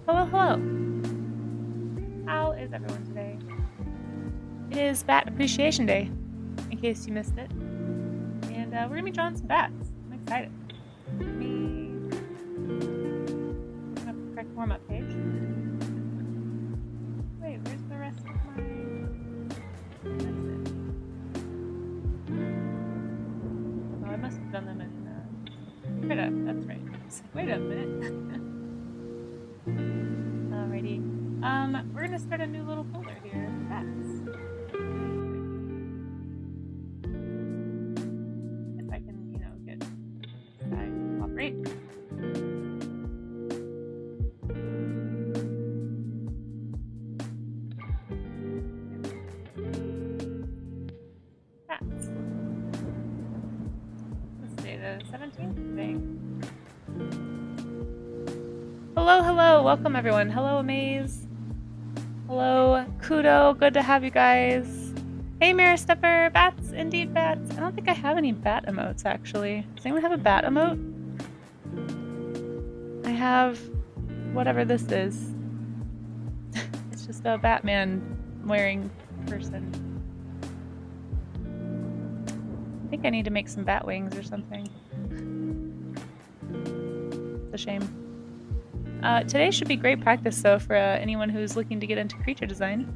Hello, hello. How is everyone today? It is Bat Appreciation Day, in case you missed it. And we're going to be drawing some bats. I'm excited. I'm going to correct warm-up page. Wait, where's the rest of my... That's it. Oh, I must have done them in... Right up, that's right. Wait a minute. Alrighty. We're gonna start a new little folder here. Bats. If I can, get side operate. Bats. Let's say the 17th thing. Hello, hello, welcome everyone. Hello, Amaze. Hello, Kudo, good to have you guys. Hey, Mirror Stepper, bats, indeed bats. I don't think I have any bat emotes, actually. Does anyone have a bat emote? I have whatever this is. It's just a Batman wearing person. I think I need to make some bat wings or something. It's a shame. Today should be great practice, though, for anyone who's looking to get into creature design.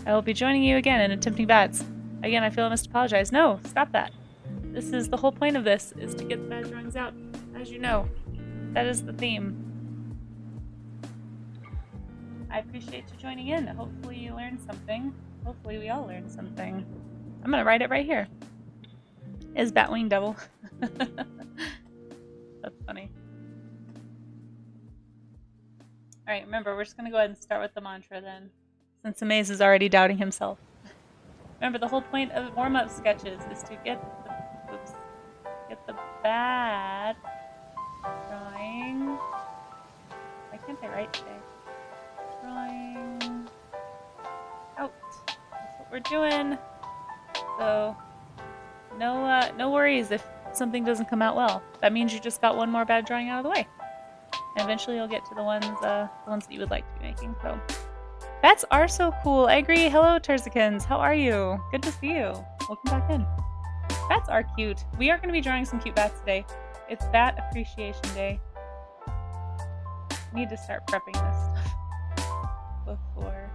I will be joining you again in attempting bats. Again, I feel I must apologize. No, stop that. This is the whole point of this, is to get the bad drawings out, as you know. That is the theme. I appreciate you joining in. Hopefully you learned something. Hopefully we all learned something. I'm gonna write it right here. Is Batwing Devil. That's funny. Alright, remember, we're just going to go ahead and start with the mantra then, since Amaze is already doubting himself. Remember, the whole point of warm-up sketches is to get the bad drawing. Why can't I write today? Drawing out. That's what we're doing. So, no worries if something doesn't come out well. That means you just got one more bad drawing out of the way. And eventually you'll get to the ones that you would like to be making. So, bats are so cool. I agree. Hello, Terzikins. How are you? Good to see you. Welcome back in. Bats are cute. We are going to be drawing some cute bats today. It's Bat Appreciation Day. I need to start prepping this stuff before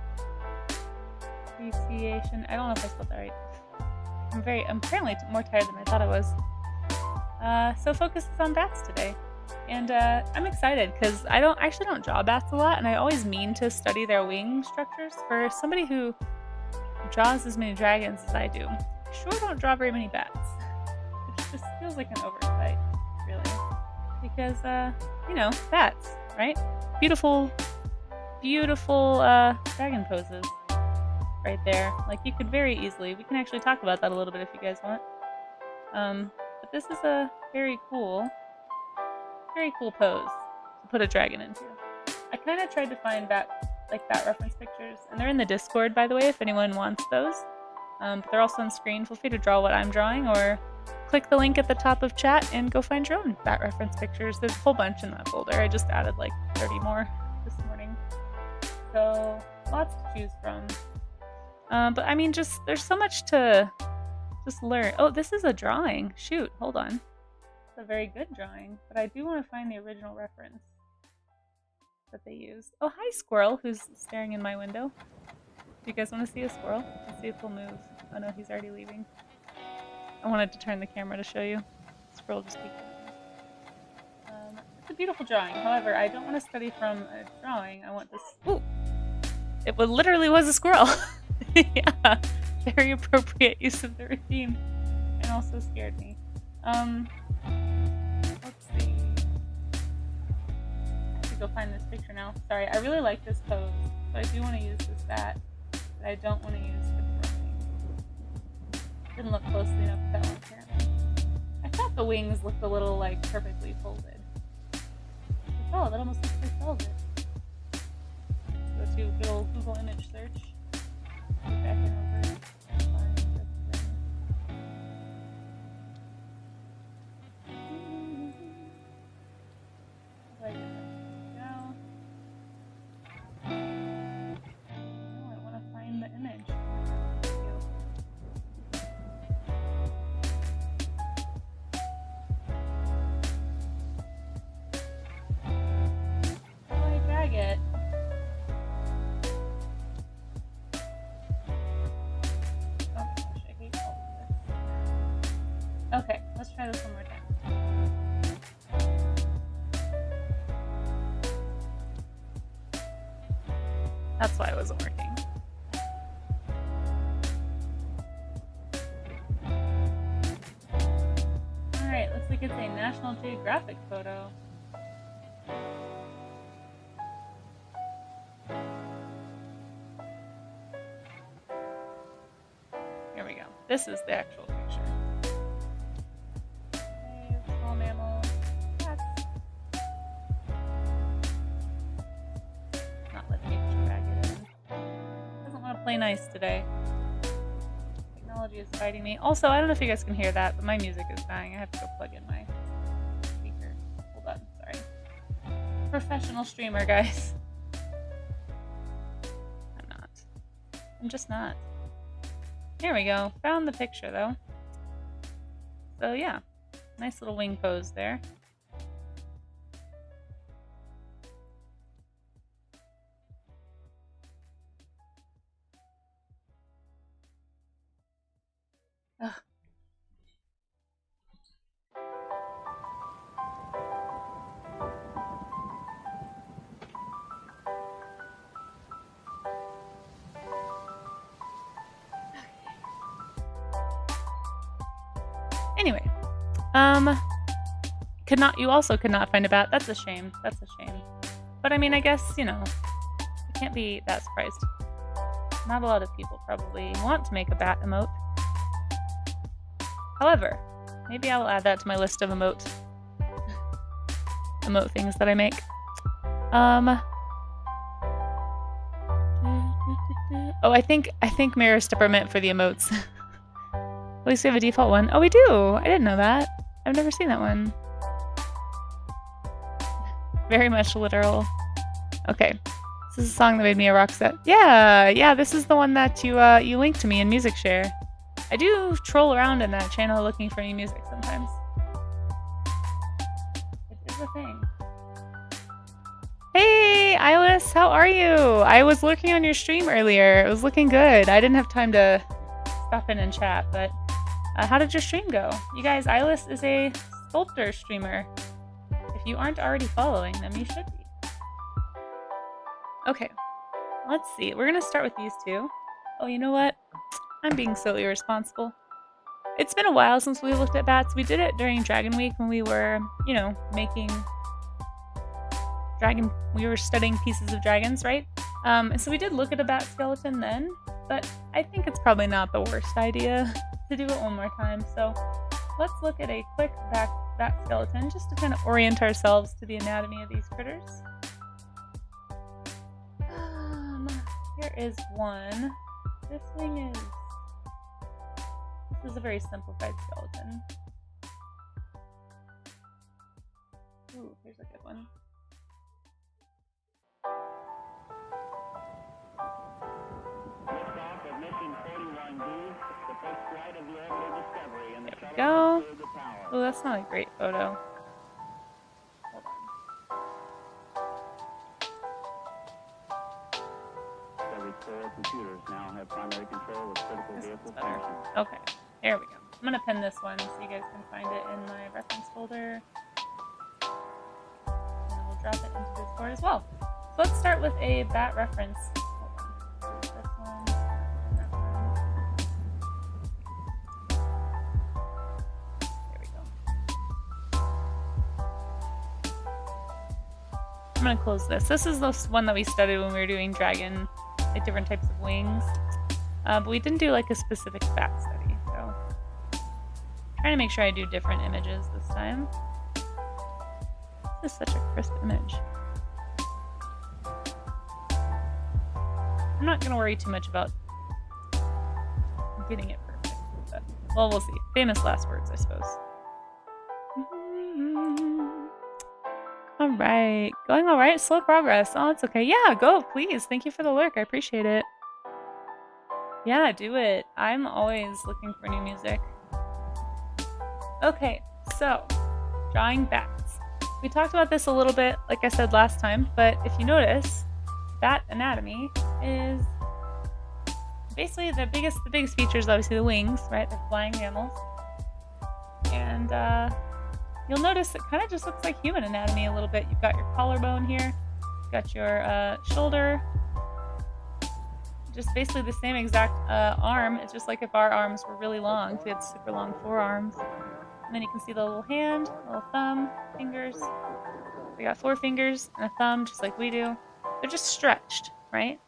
appreciation. I don't know if I spelled that right. I'm apparently more tired than I thought I was. So focus is on bats today. And I'm excited because I actually don't draw bats a lot, and I always mean to study their wing structures. For somebody who draws as many dragons as I do, I sure don't draw very many bats. It just feels like an oversight, really. Because, bats, right? Beautiful, beautiful dragon poses right there. Like, you could very easily, we can actually talk about that a little bit if you guys want. But this is a very cool pose to put a dragon into. I kind of tried to find bat reference pictures, and they're in the Discord, by the way, if anyone wants those. But they're also on screen. Feel free to draw what I'm drawing, or click the link at the top of chat and go find your own bat reference pictures. There's a whole bunch in that folder. I just added like 30 more this morning. So, lots to choose from. But I mean, there's so much to just learn. Oh, this is a drawing. Shoot, hold on. A very good drawing, but I do want to find the original reference that they used. Oh, hi, squirrel, who's staring in my window. Do you guys want to see a squirrel? Let's see if he'll move. Oh no, he's already leaving. I wanted to turn the camera to show you. Squirrel just keeps moving. It's a beautiful drawing. However, I don't want to study from a drawing. I want this. Ooh! It literally was a squirrel. Yeah, very appropriate use of the routine, and also scared me. Let's see. I have to go find this picture now. Sorry, I really like this pose, so I do want to use this bat, but I don't want to use the drawing. Didn't look closely enough at that one, apparently. I thought the wings looked a little, perfectly folded. Oh, that almost looks like velvet. Go to good old Google image search. Go back and over. Okay, let's try this one more time. That's why it wasn't working. Alright, looks like it's a National Geographic photo. Here we go. This is the actual picture. Okay, small mammal. Cats. Not letting me drag it in. Doesn't want to play nice today. Technology is fighting me. Also, I don't know if you guys can hear that, but my music is dying. I have to go plug in my speaker. Hold on, sorry. Professional streamer, guys. I'm not. I'm just not. Here we go. Found the picture, though. So, yeah. Nice little wing pose there. Ugh. Anyway, you also could not find a bat. That's a shame. That's a shame. But I mean, I guess, you know, you can't be that surprised. Not a lot of people probably want to make a bat emote. However, maybe I'll add that to my list of emote things that I make. Oh, I think Mirror Stepper meant for the emotes. At least we have a default one. Oh, we do! I didn't know that. I've never seen that one. Very much literal. Okay. This is a song that made me a rock set. Yeah, this is the one that you linked to me in Music Share. I do troll around in that channel looking for new music sometimes. It is a thing. Hey, Ilis, how are you? I was lurking on your stream earlier. It was looking good. I didn't have time to stop in and chat, but how did your stream go? You guys, Ilis is a sculptor streamer. If you aren't already following them, you should be. Okay, let's see. We're gonna start with these two. Oh, you know what? I'm being so irresponsible. It's been a while since we looked at bats. We did it during Dragon Week when we were, you know, we were studying pieces of dragons, right? So we did look at a bat skeleton then, but I think it's probably not the worst idea to do it one more time. So let's look at a quick bat skeleton just to kind of orient ourselves to the anatomy of these critters. Here is one. This is a very simplified skeleton. Ooh, here's a good one. There we go. Oh, that's not a great photo. Hold on. Computers now have primary control of critical vehicle functions. Okay, there we go. I'm gonna pin this one so you guys can find it in my reference folder. And we'll drop it into Discord as well. So let's start with a bat reference. Hold on. This one, that one. There we go. I'm gonna close this. This is the one that we studied when we were doing dragon, like different types of wings. But we didn't do like a specific bat study, so trying to make sure I do different images this time. This is such a crisp image. I'm not gonna worry too much about getting it perfect, but well, we'll see. Famous last words, I suppose. All right, going all right. Slow progress. Oh, it's okay. Yeah, go please. Thank you for the lurk. I appreciate it. Yeah, do it. I'm always looking for new music. Okay, so drawing bats. We talked about this a little bit, like I said last time, but if you notice, bat anatomy is basically the biggest feature is obviously the wings, right? They're flying mammals. And you'll notice it kind of just looks like human anatomy a little bit. You've got your collarbone here, you've got your shoulder, just basically the same exact arm. It's just like if our arms were really long, if we had super long forearms. And then you can see the little hand, little thumb, fingers. We got 4 fingers and a thumb, just like we do. They're just stretched, right?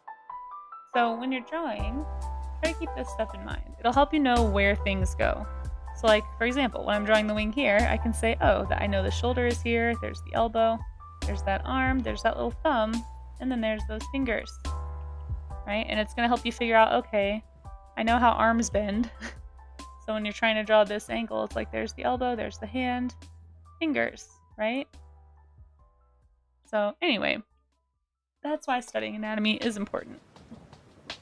So when you're drawing, try to keep this stuff in mind. It'll help you know where things go. So like, for example, when I'm drawing the wing here, I can say, oh, I know the shoulder is here, there's the elbow, there's that arm, there's that little thumb, and then there's those fingers, right? And it's gonna help you figure out, okay, I know how arms bend. So when you're trying to draw this angle, it's like there's the elbow, there's the hand, fingers, right? So anyway, that's why studying anatomy is important.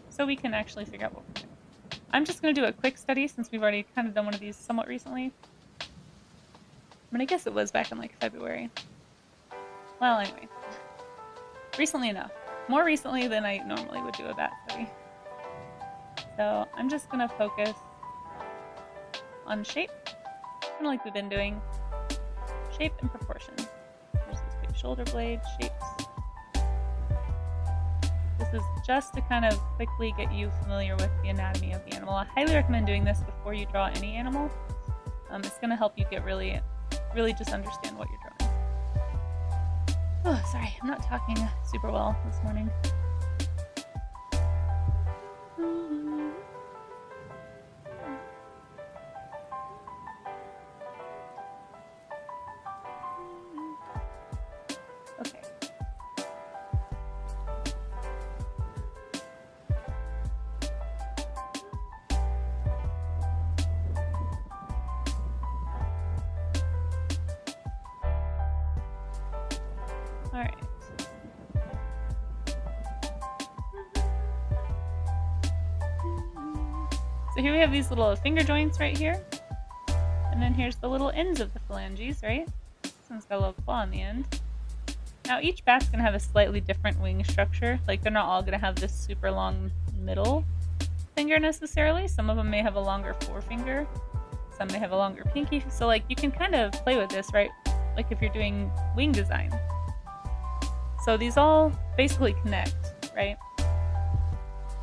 So we can actually figure out what we're doing. I'm just going to do a quick study since we've already kind of done one of these somewhat recently. I mean, I guess it was back in like February. Well, anyway. Recently enough. More recently than I normally would do a bat study. So I'm just going to focus on shape, kind of like we've been doing. Shape and proportion. There's this big shoulder blade, shapes. This is just to kind of quickly get you familiar with the anatomy of the animal. I highly recommend doing this before you draw any animal. It's going to help you get really just understand what you're drawing. Oh, sorry, I'm not talking super well this morning. Okay. Alright. So here we have these little finger joints right here. And then here's the little ends of the phalanges, right? This one's got a little claw on the end. Now each bat's going to have a slightly different wing structure. Like they're not all going to have this super long middle finger necessarily. Some of them may have a longer forefinger. Some may have a longer pinky. So like you can kind of play with this, right? Like if you're doing wing design. So these all basically connect, right?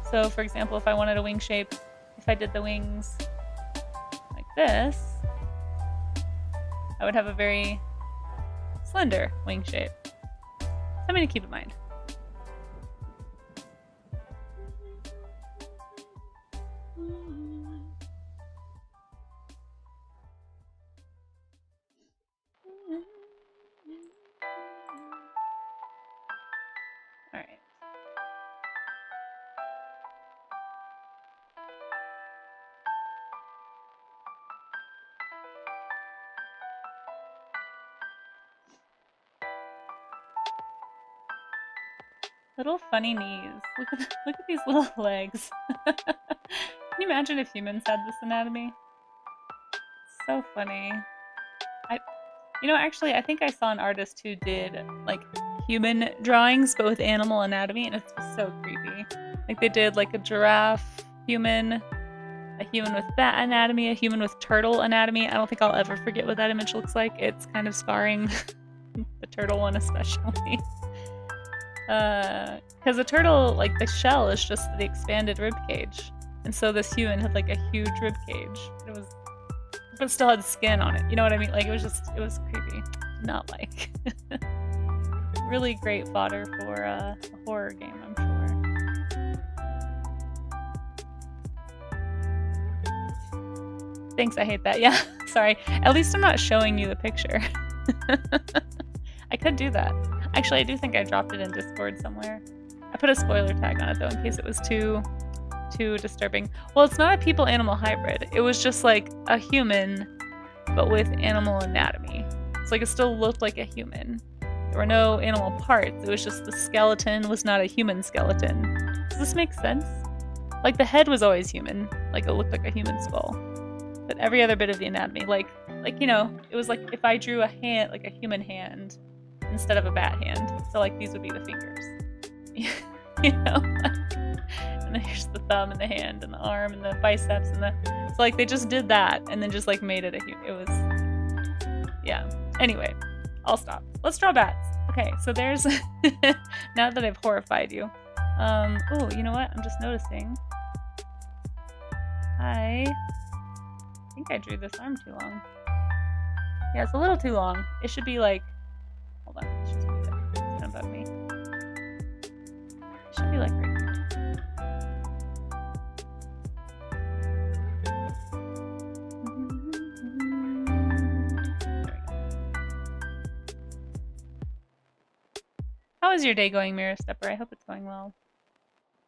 So for example, if I wanted a wing shape, if I did the wings like this, I would have a very slender wing shape. Something to keep in mind. All right. Little funny knees. Look at these little legs. Can you imagine if humans had this anatomy? So funny. Actually, I think I saw an artist who did like human drawings, but with animal anatomy, and it's so creepy. Like they did like a giraffe human, a human with bat anatomy, a human with turtle anatomy. I don't think I'll ever forget what that image looks like. It's kind of scarring, the turtle one especially. Because the turtle, like the shell is just the expanded rib cage, and so this human had like a huge rib cage. But still had skin on it. You know what I mean? Like it was creepy. Not like. Really great fodder for a horror game, I'm sure. Thanks, I hate that. Yeah, sorry. At least I'm not showing you the picture. I could do that. Actually, I do think I dropped it in Discord somewhere. I put a spoiler tag on it though in case it was too disturbing. Well, it's not a people-animal hybrid. It was just like a human, but with animal anatomy. It's like it still looked like a human. There were no animal parts. It was just the skeleton was not a human skeleton. Does this make sense? Like the head was always human. Like it looked like a human skull. But every other bit of the anatomy, like it was like if I drew a hand, like a human hand, instead of a bat hand. So like these would be the fingers. And then here's the thumb and the hand and the arm and the biceps and the, so like they just did that and then just like made it it was, yeah. Anyway, I'll stop. Let's draw bats. Okay, so there's, now that I've horrified you. Oh, you know what? I'm just noticing. I think I drew this arm too long. Yeah, it's a little too long. It should be like, hold on, let's just move it. It's kind of above me. It should be like right here. There we go. How is your day going, Mirror Stepper? I hope it's going well.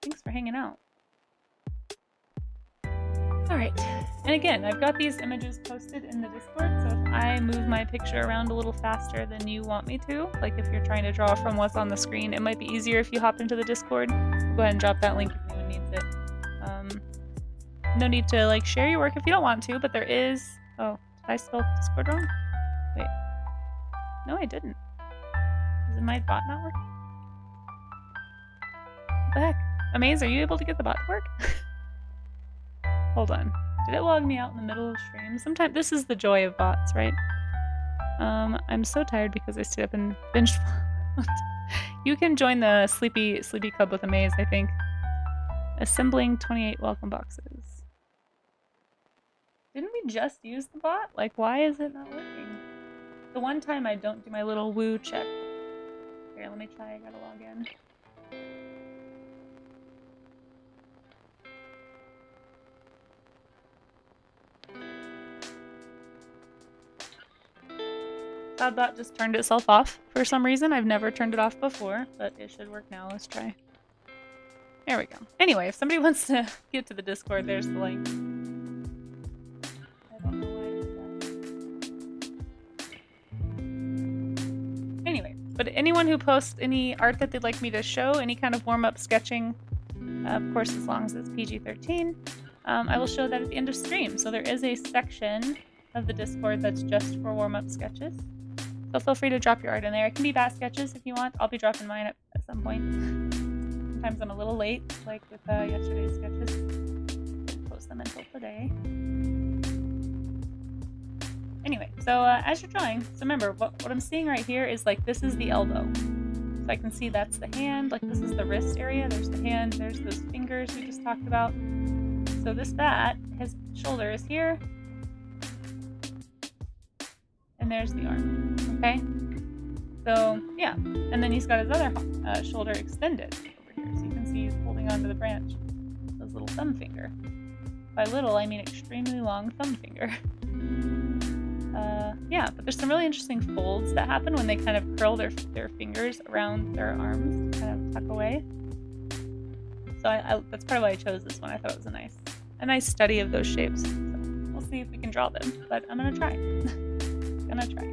Thanks for hanging out. Alright, and again, I've got these images posted in the Discord, so if I move my picture around a little faster than you want me to, like if you're trying to draw from what's on the screen, it might be easier if you hop into the Discord. Go ahead and drop that link if anyone needs it. No need to like share your work if you don't want to, but there is... Oh, did I spell Discord wrong? Wait. No, I didn't. Is my bot not working? What the heck? Amaze, are you able to get the bot to work? Hold on. Did it log me out in the middle of the stream? Sometimes this is the joy of bots, right? I'm so tired because I stayed up and binged. You can join the sleepy club with Amaze, I think. Assembling 28 welcome boxes. Didn't we just use the bot? Like, why is it not working? The one time I don't do my little woo check. Here, let me try. I gotta log in. CloudBot just turned itself off for some reason. I've never turned it off before, but it should work now. Let's try. There we go. Anyway, if somebody wants to get to the Discord, there's the link. I don't know why I did that. Anyway, but anyone who posts any art that they'd like me to show, any kind of warm-up sketching, of course, as long as it's PG-13, I will show that at the end of stream. So there is a section of the Discord that's just for warm-up sketches. So feel free to drop your art in there. It can be bat sketches if you want. I'll be dropping mine at some point. Sometimes I'm a little late, like with yesterday's sketches. Didn't post them until today. Anyway, so as you're drawing, so remember, what I'm seeing right here is like this is the elbow. So I can see that's the hand, like this is the wrist area, there's the hand, there's those fingers we just talked about. So this bat, his shoulder is here, and there's the arm, okay? So, yeah, and then he's got his other shoulder extended over here, so you can see he's holding onto the branch, his little thumb finger. By little, I mean extremely long thumb finger. Yeah, but there's some really interesting folds that happen when they kind of curl their fingers around their arms, kind of tuck away. So that's part of why I chose this one. I thought it was a nice study of those shapes. So we'll see if we can draw them, but I'm gonna try. Gonna try.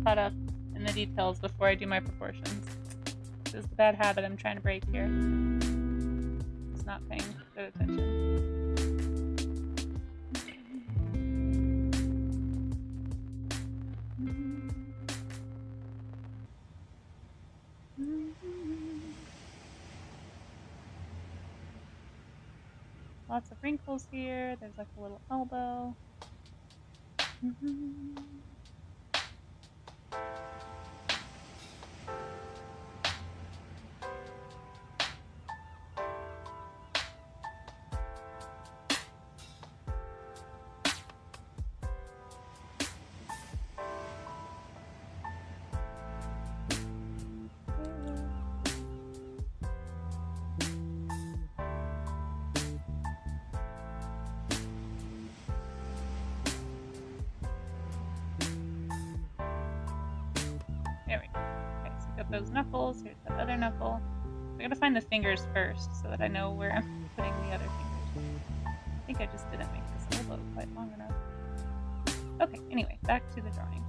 Caught up in the details before I do my proportions. This is the bad habit I'm trying to break here. It's not paying good attention. Lots of wrinkles here. There's like a little elbow. got those knuckles. Here's that other knuckle. I gotta find the fingers first so that I know where I'm putting the other fingers. I think I just didn't make this elbow quite long enough. Okay, anyway, back to the drawing.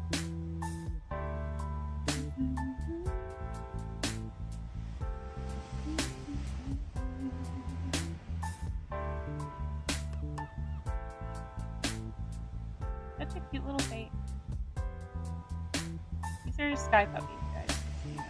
Such a cute little face. These are sky puppies, guys, just so you know.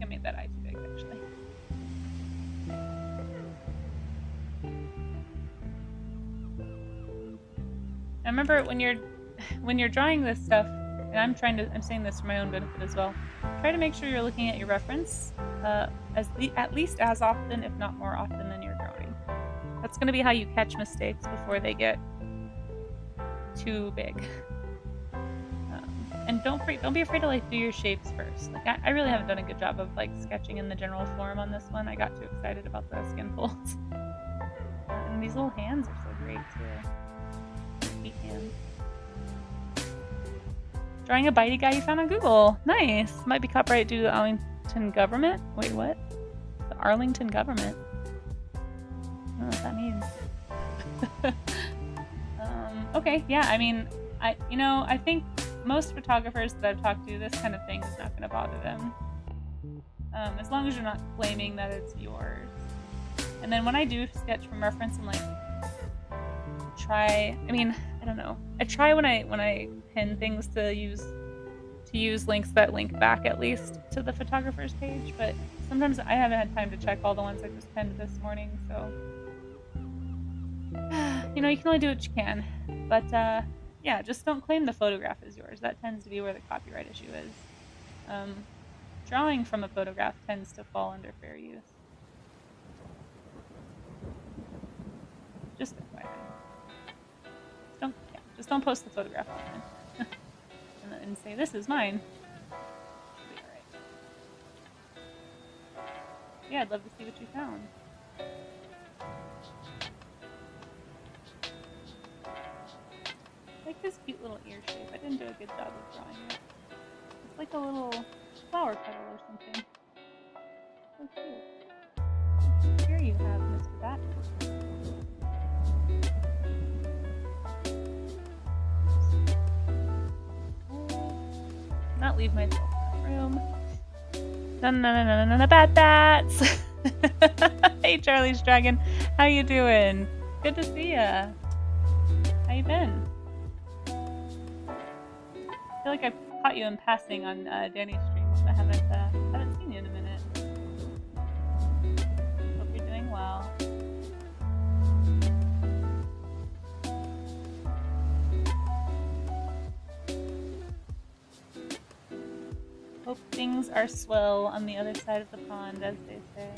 I made that eye too big, actually. I remember when you're drawing this stuff, and I'm saying this for my own benefit as well. Try to make sure you're looking at your reference at least as often, if not more often, than you're drawing. That's going to be how you catch mistakes before they get too big. And don't be afraid to like do your shapes first. Like I really haven't done a good job of like sketching in the general form on this one. I got too excited about the skin folds. And these little hands are so great too. Feet hands. Drawing a bitey guy you found on Google. Nice. Might be copyright due to the Arlington government. Wait, what? The Arlington government. I don't know what that means. Okay, yeah. I mean, I think most photographers that I've talked to, this kind of thing is not going to bother them. As long as you're not claiming that it's yours. And then when I do sketch from reference and like I don't know. I try when I pin things to use links that link back at least to the photographer's page, but sometimes I haven't had time to check all the ones I just pinned this morning, so you can only do what you can. But yeah, just don't claim the photograph as yours. That tends to be where the copyright issue is. Drawing from a photograph tends to fall under fair use. Just FYI. Just don't post the photograph online. and say, this is mine. Should be alright. Yeah, I'd love to see what you found. I like this cute little ear shape. I didn't do a good job of drawing it. It's like a little flower petal or something. So cute. Here you have Mr. Bat. Not leave myself in the room. No, bad bats. Hey, Charlie's Dragon. How you doing? Good to see ya. How you been? I feel like I caught you in passing on Danny's streams. I haven't seen you in a minute. Hope you're doing well. Hope things are swell on the other side of the pond, as they say.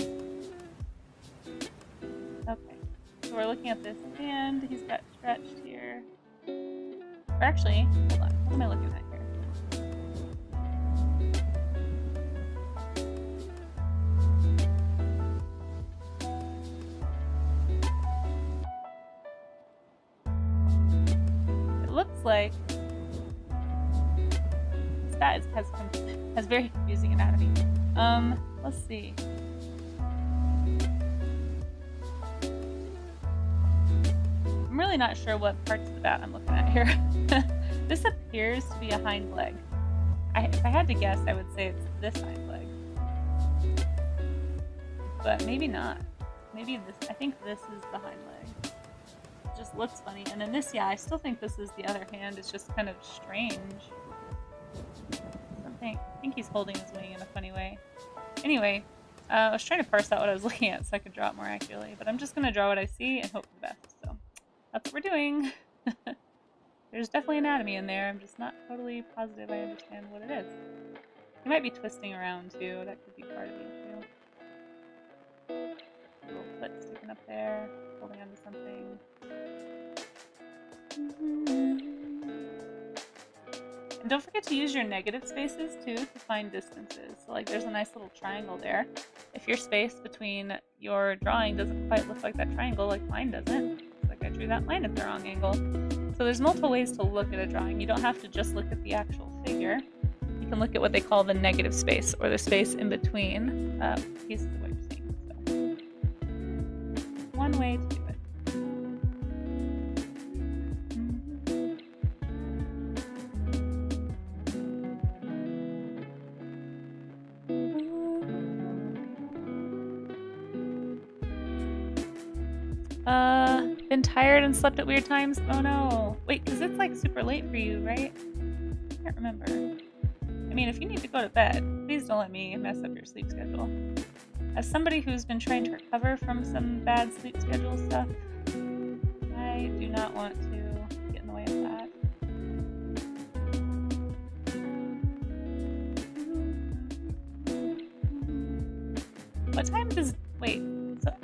Okay, so we're looking at this hand. He's got stretched here. Or actually, hold on. What am I looking at here? It looks like that has very confusing anatomy. Let's see. I'm really not sure what parts of the bat I'm looking at here. This appears to be a hind leg. If I had to guess, I would say it's this hind leg. But maybe not. Maybe this, I think this is the hind leg. It just looks funny. And then this, yeah, I still think this is the other hand. It's just kind of strange. I think he's holding his wing in a funny way. Anyway, I was trying to parse out what I was looking at so I could draw it more accurately, but I'm just going to draw what I see and hope for the best. So that's what we're doing. There's definitely anatomy in there. I'm just not totally positive I understand what it is. You might be twisting around too. That could be part of the issue. Little foot sticking up there, holding onto something. And don't forget to use your negative spaces too to find distances. So like there's a nice little triangle there. If your space between your drawing doesn't quite look like that triangle, like mine doesn't, it's like I drew that line at the wrong angle. So there's multiple ways to look at a drawing. You don't have to just look at the actual figure. You can look at what they call the negative space, or the space in between pieces of what you're seeing. So, one way to do it. Been tired and slept at weird times? Oh no. Wait, because it's like super late for you, right? I can't remember. I mean, if you need to go to bed, please don't let me mess up your sleep schedule. As somebody who's been trying to recover from some bad sleep schedule stuff, I do not want to get in the way of that. What time does... Wait, so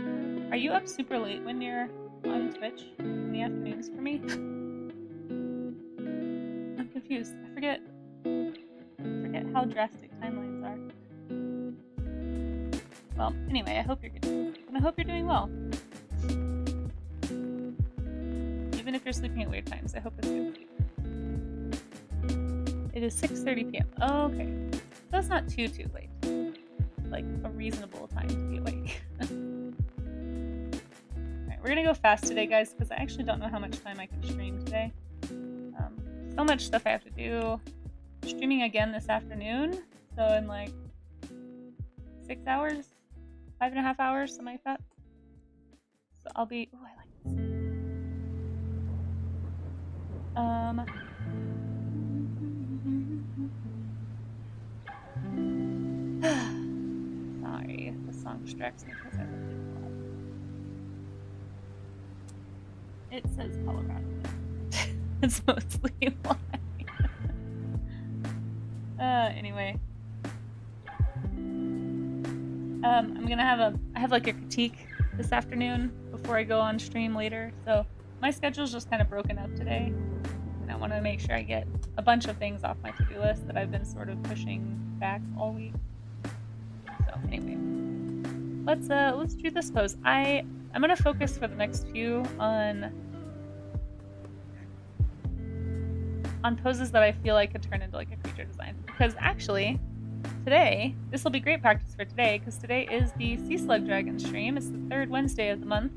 are you up super late when you're on Twitch in the afternoons for me? I'm confused. I forget how drastic timelines are. Well, anyway, I hope you're getting sleep, and I hope you're doing well. Even if you're sleeping at weird times, I hope it's good sleep. It is 6:30 p.m. Oh, okay. So that's not too late. Like a reasonable time to be awake. Alright, we're gonna go fast today, guys, because I actually don't know how much time I can stream today. So much stuff I have to do. Streaming again this afternoon, so in like 6 hours, 5.5 hours, something like that. So I'll be. Oh, I like this. Sorry, the song distracts me because I looked at it. It says Colorado. It's mostly why. Anyway. I'm gonna I have like a critique this afternoon before I go on stream later, so my schedule's just kind of broken up today, and I want to make sure I get a bunch of things off my to-do list that I've been sort of pushing back all week. So anyway, let's do this pose. I'm gonna focus for the next few on poses that I feel like could turn into like a creature design, because actually today, this will be great practice for today, because today is the Sea Slug Dragon stream. It's the third Wednesday of the month.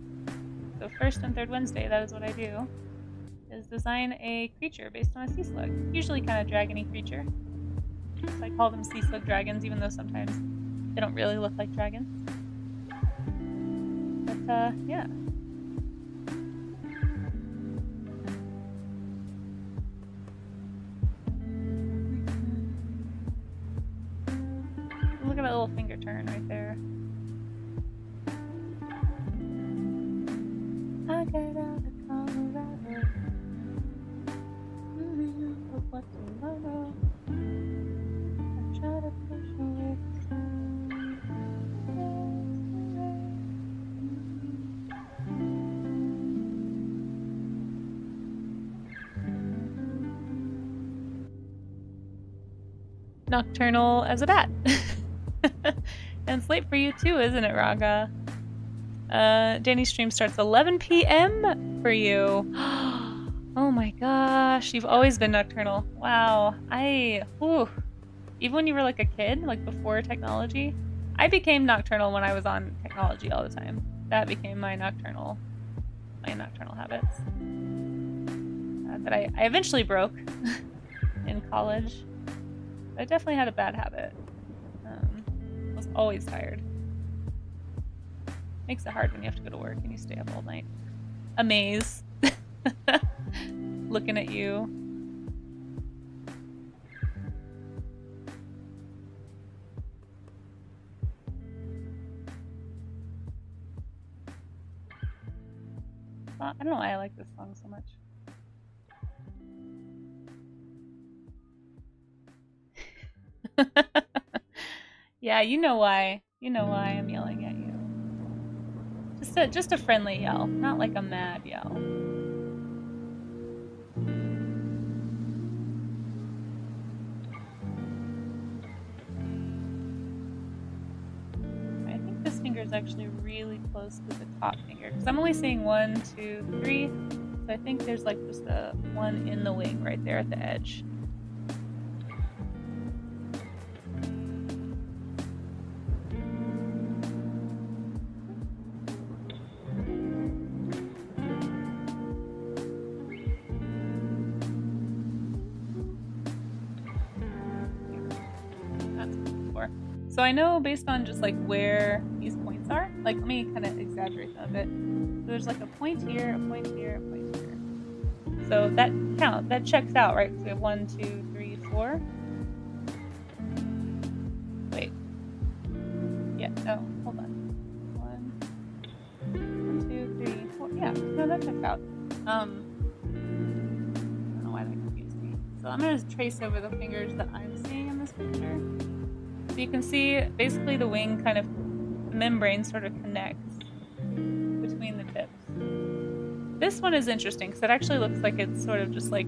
So first and third Wednesday, that is what I do, is design a creature based on a sea slug. Usually kind of dragony creature. So I call them Sea Slug Dragons, even though sometimes they don't really look like dragons. But, yeah. Look at that little finger turn right there. I get out of Colorado. But what tomorrow? I try to push away the sun. Nocturnal as a bat. And it's late for you too, isn't it, Raga? Danny's stream starts 11 p.m. for you. Oh my gosh, you've always been nocturnal. Wow. Even when you were like a kid, like before technology, I became nocturnal when I was on technology all the time. That became my nocturnal habits. That I eventually broke in college. I definitely had a bad habit. I was always tired. Makes it hard when you have to go to work and you stay up all night. Amaze. Looking at you. I don't know why I like this song so much. Yeah, you know why. You know why I'm yelling at you. Just a friendly yell, not like a mad yell. I think this finger is actually really close to the top finger because I'm only seeing 1, 2, 3. So I think there's like just a one in the wing right there at the edge. So I know based on just like where these points are, like let me kind of exaggerate them a bit. So there's like a point here, a point here, a point here. So that checks out, right? So we have 1, 2, 3, 4. Wait. Yeah, no, hold on. 1, 2, 3, 4. Yeah, no, that checks out. I don't know why that confused me. So I'm gonna trace over the fingers that I'm seeing in this picture. So you can see basically the wing kind of membrane sort of connects between the tips. This one is interesting because it actually looks like it's sort of just like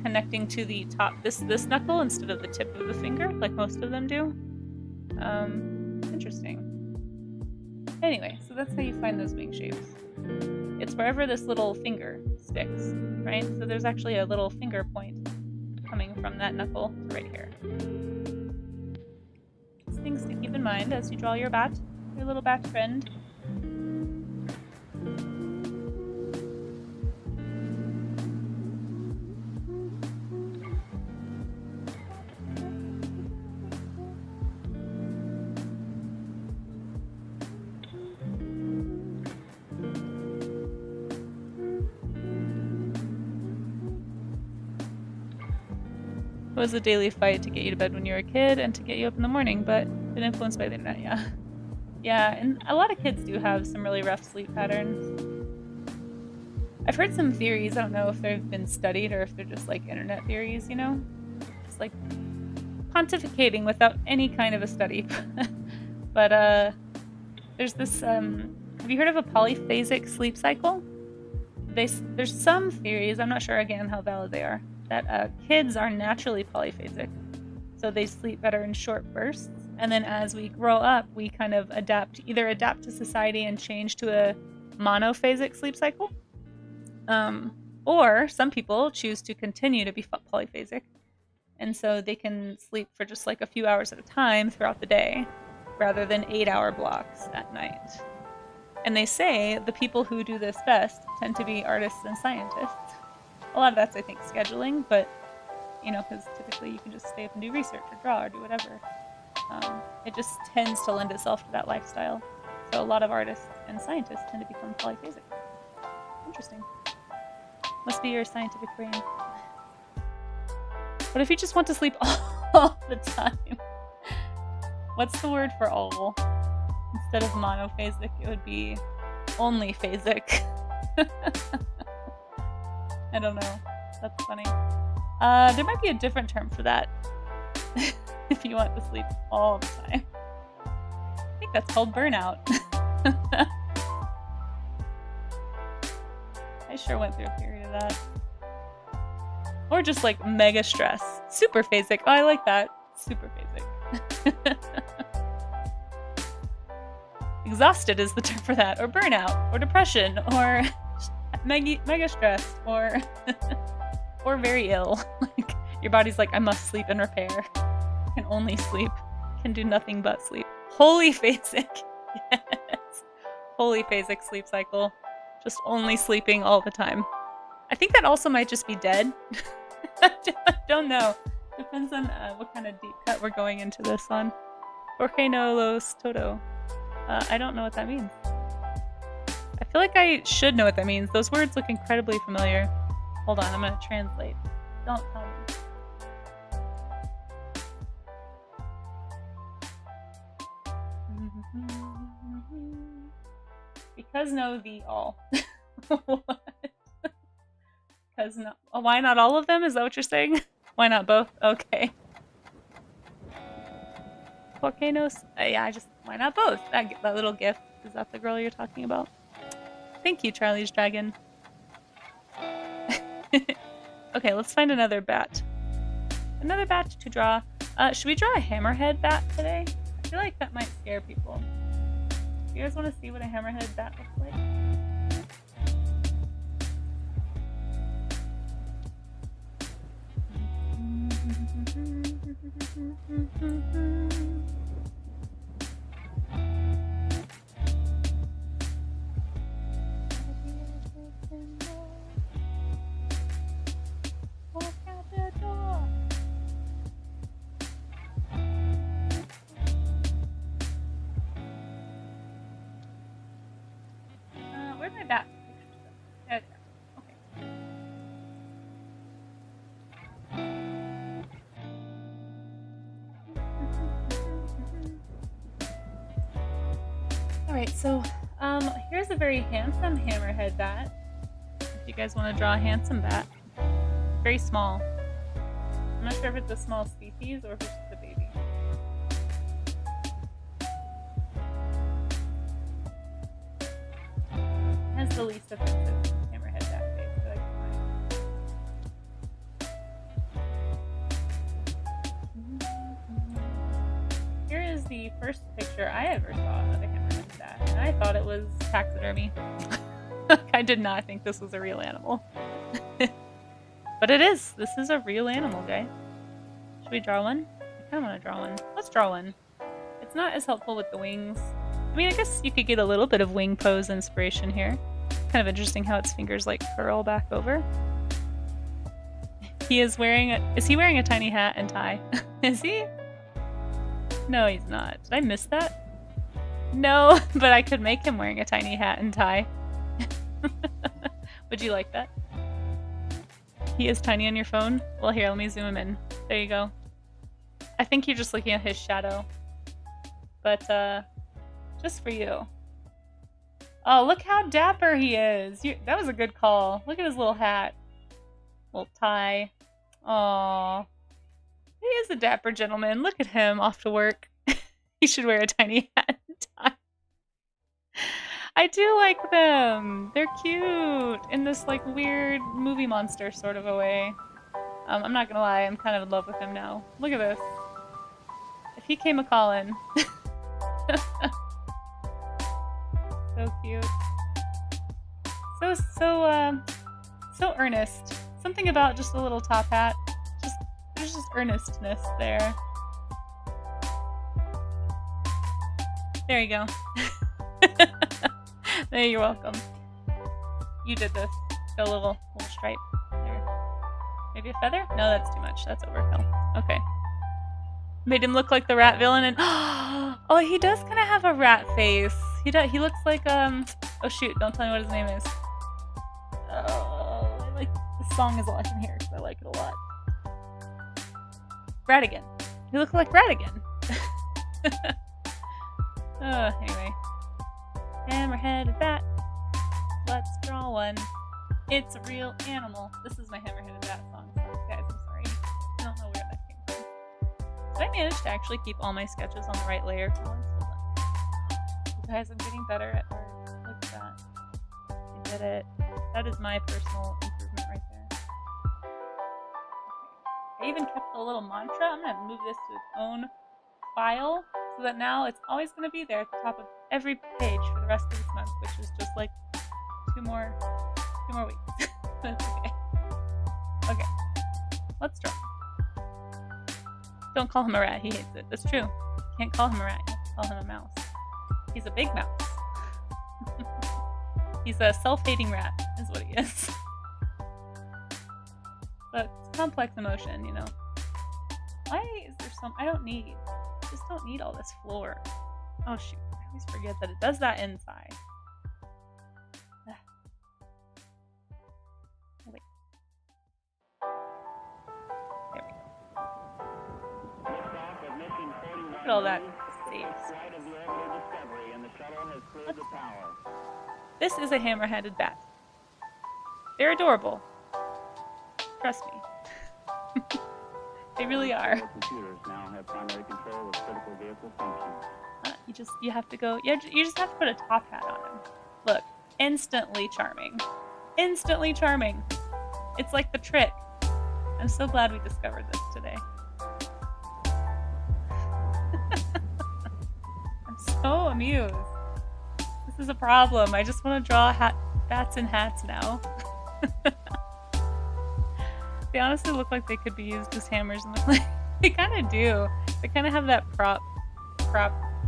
connecting to the top, this knuckle instead of the tip of the finger, like most of them do. Interesting. Anyway, so that's how you find those wing shapes. It's wherever this little finger sticks, right? So there's actually a little finger point coming from that knuckle to right here. Things to keep in mind as you draw your bat, your little bat friend. It was a daily fight to get you to bed when you were a kid and to get you up in the morning, but been influenced by the internet, yeah. Yeah, and a lot of kids do have some really rough sleep patterns. I've heard some theories, I don't know if they've been studied or if they're just like internet theories, you know? Just like pontificating without any kind of a study. But there's this, have you heard of a polyphasic sleep cycle? There's some theories, I'm not sure again how valid they are, that kids are naturally polyphasic. So they sleep better in short bursts. And then as we grow up, we kind of either adapt to society and change to a monophasic sleep cycle. Or some people choose to continue to be polyphasic. And so they can sleep for just like a few hours at a time throughout the day, rather than 8-hour blocks at night. And they say the people who do this best tend to be artists and scientists. A lot of that's, I think, scheduling, but, you know, because typically you can just stay up and do research or draw or do whatever. It just tends to lend itself to that lifestyle. So a lot of artists and scientists tend to become polyphasic. Interesting. Must be your scientific brain. What if you just want to sleep all the time? What's the word for all? Instead of monophasic, it would be only phasic. I don't know. That's funny. There might be a different term for that. If you want to sleep all the time. I think that's called burnout. I sure went through a period of that. Or just like mega stress. Super phasic. Oh, I like that. Super phasic. Exhausted is the term for that. Or burnout. Or depression. Or mega stressed. Or or very ill. Like your body's like, I must sleep and repair. Can only sleep. Can do nothing but sleep. Holy phasic. Yes. Holy phasic sleep cycle. Just only sleeping all the time. I think that also might just be dead. I don't know. Depends on what kind of deep cut we're going into this on. Porque no los todo. I don't know what that means. I feel like I should know what that means. Those words look incredibly familiar. Hold on, I'm gonna translate. Don't tell me. Because no the all. What? Because no. Oh, why not all of them? Is that what you're saying? Why not both? Okay. Porcanos? Yeah, why not both? That little gift. Is that the girl you're talking about? Thank you, Charlie's Dragon. Okay, let's find another bat. Another bat to draw. Should we draw a hammerhead bat today? I feel like that might scare people. You guys want to see what a hammerhead bat looks like? Where's my bat? There they are. Okay. Alright, so here's a very handsome hammerhead bat. If you guys want to draw a handsome bat. Very small. I'm not sure if it's a small species or if it's just a baby. Has the least offensive hammerhead bat face that I can find. Here is the first picture I ever saw of a hammerhead bat, and I thought it was taxidermy. I did not think this was a real animal. But it is. This is a real animal, guys. Should we draw one? I kind of want to draw one. Let's draw one. It's not as helpful with the wings. I mean, I guess you could get a little bit of wing pose inspiration here. Kind of interesting how its fingers like curl back over. He is wearing is he wearing a tiny hat and tie? Is he? No, he's not. Did I miss that? No, but I could make him wearing a tiny hat and tie. Would you like that? He is tiny on your phone? Well, here, let me zoom him in. There you go. I think you're just looking at his shadow. But, just for you. Oh, look how dapper he is. That was a good call. Look at his little hat. Little tie. Aww. He is a dapper gentleman. Look at him off to work. He should wear a tiny hat and tie. I do like them. They're cute in this like weird movie monster sort of a way. I'm not gonna lie, I'm kind of in love with him now. Look at this. If he came a-callin'. So cute. So earnest. Something about just a little top hat. There's just earnestness there. There you go. There, you're welcome. You did this. Got a little stripe there. Maybe a feather? No, that's too much. That's overkill. Okay. Made him look like the rat villain and oh, he does kind of have a rat face. He looks like oh shoot, don't tell me what his name is. Oh, this song is all I can hear because I like it a lot. Ratigan. He looks like Ratigan. Anyway. Hammer-headed bat. Let's draw one. It's a real animal. This is my hammer-headed bat song. Guys, I'm sorry. I don't know where that came from. Did I manage to actually keep all my sketches on the right layer? Hold on. You guys, I'm getting better at art. Look at that. I did it. That is my personal improvement right there. I even kept a little mantra. I'm going to move this to its own file so that now it's always going to be there at the top of every page for the rest of this month, which is just like two more weeks. That's okay. Okay, let's draw. Don't call him a rat. He hates it. That's true. You can't call him a rat. You have to call him a mouse. He's a big mouse. He's a self-hating rat, is what he is. But it's complex emotion, you know. Why is there I just don't need all this floor. Oh shoot, I always forget that it does that inside. Oh, wait. There we go. Look at all that saves. This is a hammer-headed bat. They're adorable. Trust me. They really are. Computers now have primary control of critical vehicle vehicle functions. You have to go, you just have to put a top hat on him. Look, instantly charming. Instantly charming. It's like the trick. I'm so glad we discovered this today. I'm so amused. This is a problem. I just want to draw bats in hats now. They honestly look like they could be used as hammers in the play. They kind of do. They kind of have that prop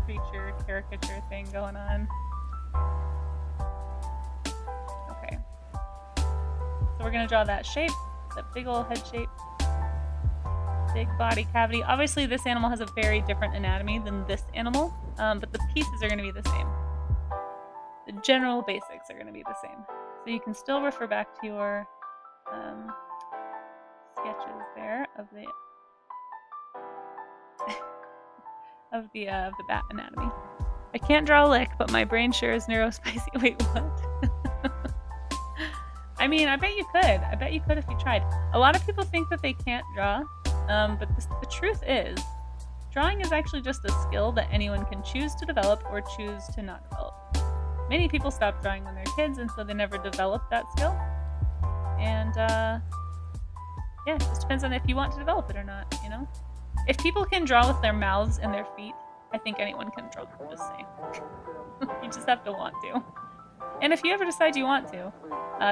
creature caricature thing going on. Okay. So we're gonna draw that shape, that big old head shape. Big body cavity. Obviously this animal has a very different anatomy than this animal, but the pieces are gonna be the same. The general basics are gonna be the same. So you can still refer back to your sketches there of the of the bat anatomy. I can't draw a lick, but my brain sure is neurospicy. Wait, what? I mean, I bet you could. I bet you could if you tried. A lot of people think that they can't draw, but the truth is, drawing is actually just a skill that anyone can choose to develop or choose to not develop. Many people stop drawing when they're kids, and so they never develop that skill. And yeah, it just depends on if you want to develop it or not, you know? If people can draw with their mouths and their feet, I think anyone can draw, just saying. You just have to want to. And if you ever decide you want to,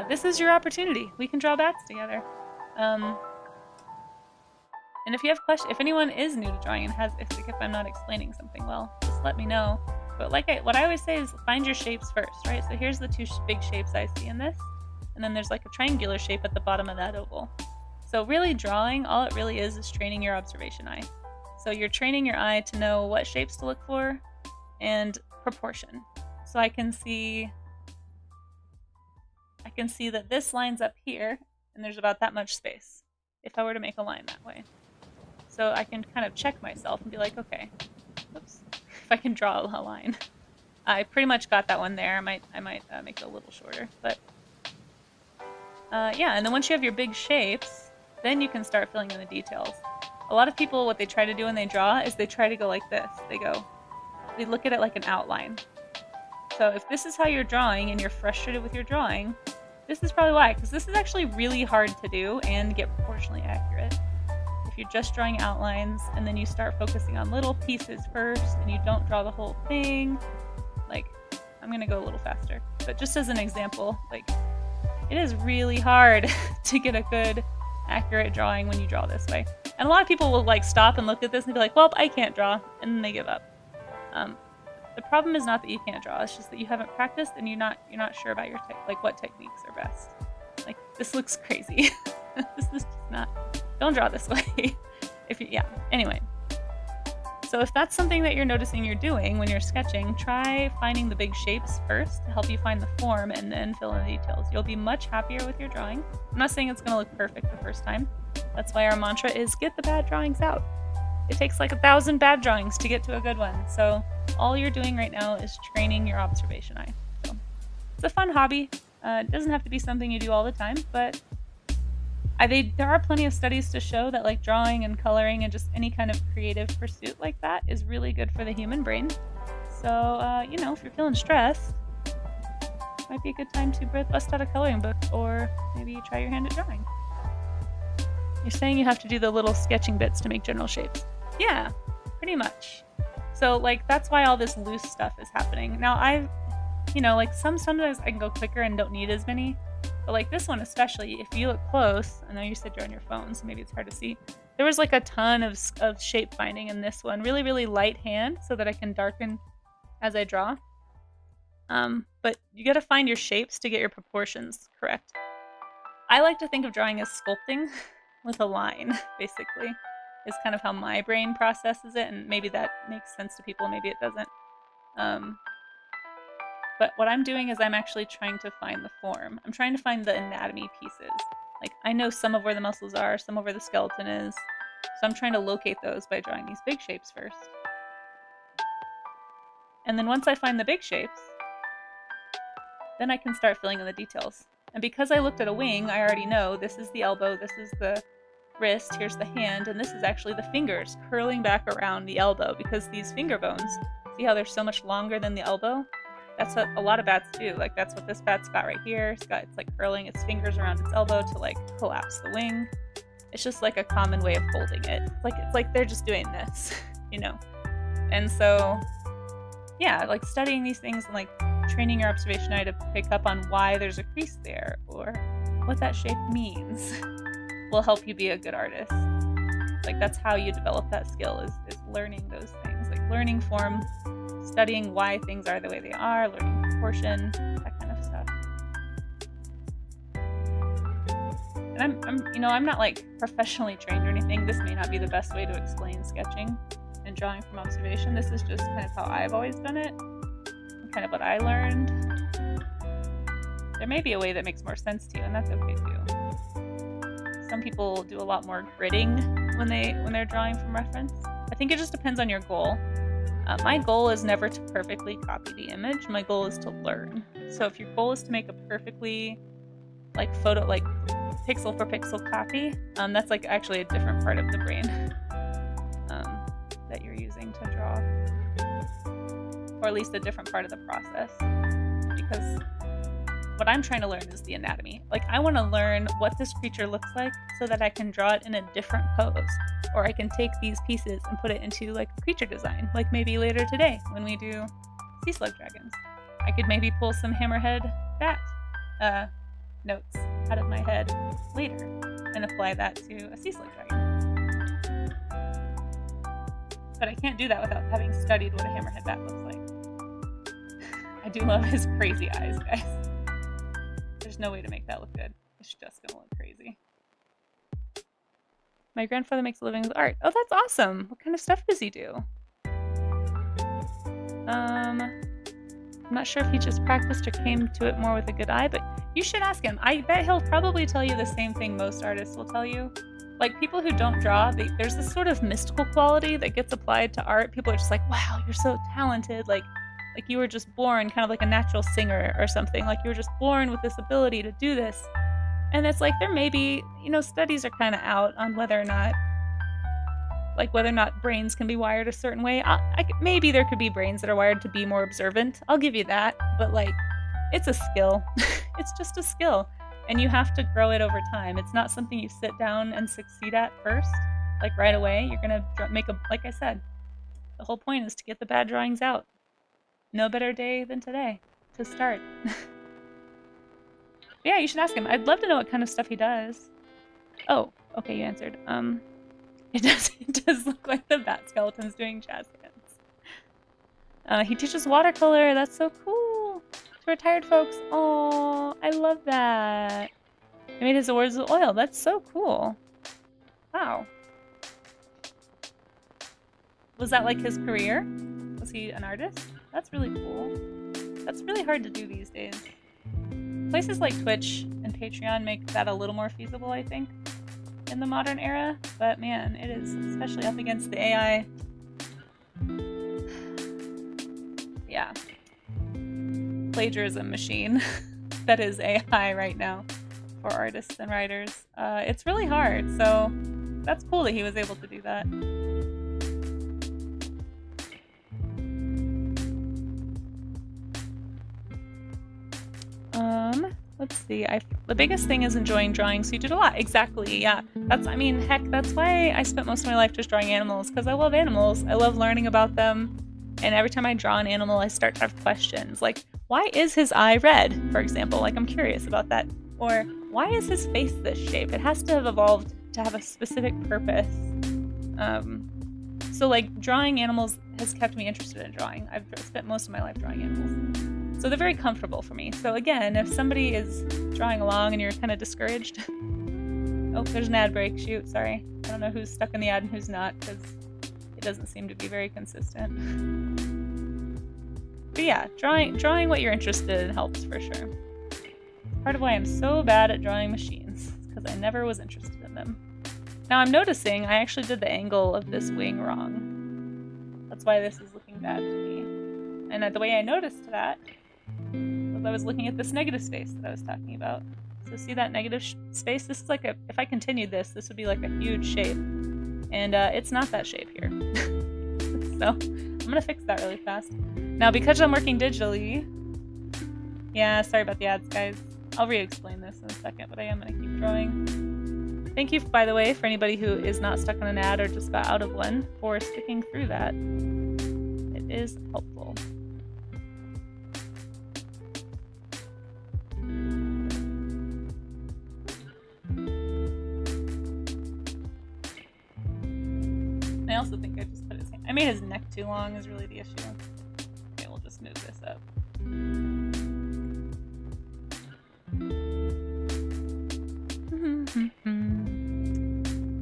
this is your opportunity. We can draw bats together. And if you have questions, if anyone is new to drawing and has, if I'm not explaining something well, just let me know. But what I always say is find your shapes first, right? So here's the two big shapes I see in this. And then there's like a triangular shape at the bottom of that oval. So really drawing, all it really is training your observation eye. So you're training your eye to know what shapes to look for and proportion. So I can see that this lines up here and there's about that much space if I were to make a line that way. So I can kind of check myself and be like, okay, oops, if I can draw a line. I pretty much got that one there. I might make it a little shorter, but yeah, and then once you have your big shapes, then you can start filling in the details. A lot of people, what they try to do when they draw is they try to go like this. They look at it like an outline. So if this is how you're drawing and you're frustrated with your drawing, this is probably why, because this is actually really hard to do and get proportionally accurate. If you're just drawing outlines and then you start focusing on little pieces first and you don't draw the whole thing, like, I'm gonna go a little faster, but just as an example, like, it is really hard to get a good accurate drawing when you draw this way. And a lot of people will like stop and look at this and be like, well, I can't draw, and then they give up. The problem is not that you can't draw, it's just that you haven't practiced and you're not sure about your what techniques are best. Like, this looks crazy. This is just not, don't draw this way. Anyway. So if that's something that you're noticing you're doing when you're sketching, try finding the big shapes first to help you find the form and then fill in the details. You'll be much happier with your drawing. I'm not saying it's going to look perfect the first time. That's why our mantra is get the bad drawings out. It takes like 1,000 bad drawings to get to a good one. So all you're doing right now is training your observation eye. So it's a fun hobby. It doesn't have to be something you do all the time, but there are plenty of studies to show that like drawing and coloring and just any kind of creative pursuit like that is really good for the human brain. So, if you're feeling stressed, might be a good time to bust out a coloring book or maybe try your hand at drawing. You're saying you have to do the little sketching bits to make general shapes. Yeah, pretty much. So, like, that's why all this loose stuff is happening. Now, sometimes I can go quicker and don't need as many. But like this one especially, if you look close, I know you said you're on your phone, so maybe it's hard to see. There was like a ton of shape finding in this one. Really, really light hand so that I can darken as I draw. But you gotta find your shapes to get your proportions correct. I like to think of drawing as sculpting with a line, basically, is kind of how my brain processes it, and maybe that makes sense to people, maybe it doesn't. But what I'm doing is I'm actually trying to find the form. I'm trying to find the anatomy pieces. Like, I know some of where the muscles are, some of where the skeleton is. So I'm trying to locate those by drawing these big shapes first. And then once I find the big shapes, then I can start filling in the details. And because I looked at a wing, I already know this is the elbow, this is the wrist, here's the hand, and this is actually the fingers curling back around the elbow, because these finger bones, see how they're so much longer than the elbow? That's what a lot of bats do. Like, that's what this bat's got right here. It's like curling its fingers around its elbow to like collapse the wing. It's just like a common way of holding it. It's like they're just doing this, you know? And so, yeah, like studying these things and like training your observation eye to pick up on why there's a crease there or what that shape means will help you be a good artist. Like, that's how you develop that skill, is learning those things. Like learning form, studying why things are the way they are, learning proportion, that kind of stuff. And I'm not like professionally trained or anything. This may not be the best way to explain sketching and drawing from observation. This is just kind of how I've always done it, and kind of what I learned. There may be a way that makes more sense to you, and that's okay too. Some people do a lot more gridding when they're drawing from reference. I think it just depends on your goal. My goal is never to perfectly copy the image. My goal is to learn. So if your goal is to make a perfectly like pixel for pixel copy, that's like actually a different part of the brain that you're using to draw, or at least a different part of the process. Because what I'm trying to learn is the anatomy. Like, I want to learn what this creature looks like so that I can draw it in a different pose, or I can take these pieces and put it into like a creature design, like maybe later today when we do sea slug dragons. I could maybe pull some hammerhead bat notes out of my head later and apply that to a sea slug dragon. But I can't do that without having studied what a hammerhead bat looks like. I do love his crazy eyes, guys. There's no way to make that look good. It's just gonna look crazy. My grandfather makes a living with art. Oh, that's awesome. What kind of stuff does he do? I'm not sure if he just practiced or came to it more with a good eye, but you should ask him. I bet he'll probably tell you the same thing most artists will tell you. Like, people who don't draw, there's this sort of mystical quality that gets applied to art. People are just like, wow, you're so talented. Like you were just born kind of like a natural singer or something. Like, you were just born with this ability to do this. And it's like, there may be, studies are kind of out on whether or not brains can be wired a certain way. Maybe there could be brains that are wired to be more observant. I'll give you that. But like, it's a skill. It's just a skill. And you have to grow it over time. It's not something you sit down and succeed at first. Like, right away, you're going to like I said, the whole point is to get the bad drawings out. No better day than today to start. Yeah, you should ask him. I'd love to know what kind of stuff he does. Oh, okay, you answered. It does look like the bat skeleton's doing jazz hands. He teaches watercolor. That's so cool. To retired folks. Oh, I love that. He made his awards with oil. That's so cool. Wow. Was that like his career? Was he an artist? That's really cool. That's really hard to do these days. Places like Twitch and Patreon make that a little more feasible, I think, in the modern era. But man, it is, especially up against the AI. Yeah. Plagiarism machine that is AI right now for artists and writers. It's really hard, so that's cool that he was able to do that. Let's see. The biggest thing is enjoying drawing, so you did a lot. Exactly, yeah. That's why I spent most of my life just drawing animals, because I love animals. I love learning about them, and every time I draw an animal, I start to have questions. Like, why is his eye red, for example? Like, I'm curious about that. Or, why is his face this shape? It has to have evolved to have a specific purpose. So, like, drawing animals has kept me interested in drawing. I've spent most of my life drawing animals. So they're very comfortable for me. So again, if somebody is drawing along and you're kind of discouraged... Oh, there's an ad break. Shoot, sorry. I don't know who's stuck in the ad and who's not, because it doesn't seem to be very consistent. But yeah, drawing what you're interested in helps for sure. Part of why I'm so bad at drawing machines, because I never was interested in them. Now I'm noticing I actually did the angle of this wing wrong. That's why this is looking bad to me. And the way I noticed that was I was looking at this negative space that I was talking about. So see that negative space? This is like a, if I continued this, this would be like a huge shape. And it's not that shape here. So I'm gonna fix that really fast. Now because I'm working digitally, yeah, sorry about the ads, guys. I'll re-explain this in a second, but I am gonna keep drawing. Thank you, by the way, for anybody who is not stuck on an ad or just got out of one, for sticking through that. It is helpful. I also think I just put his hand. I made his neck too long is really the issue. Okay, we'll just move this up.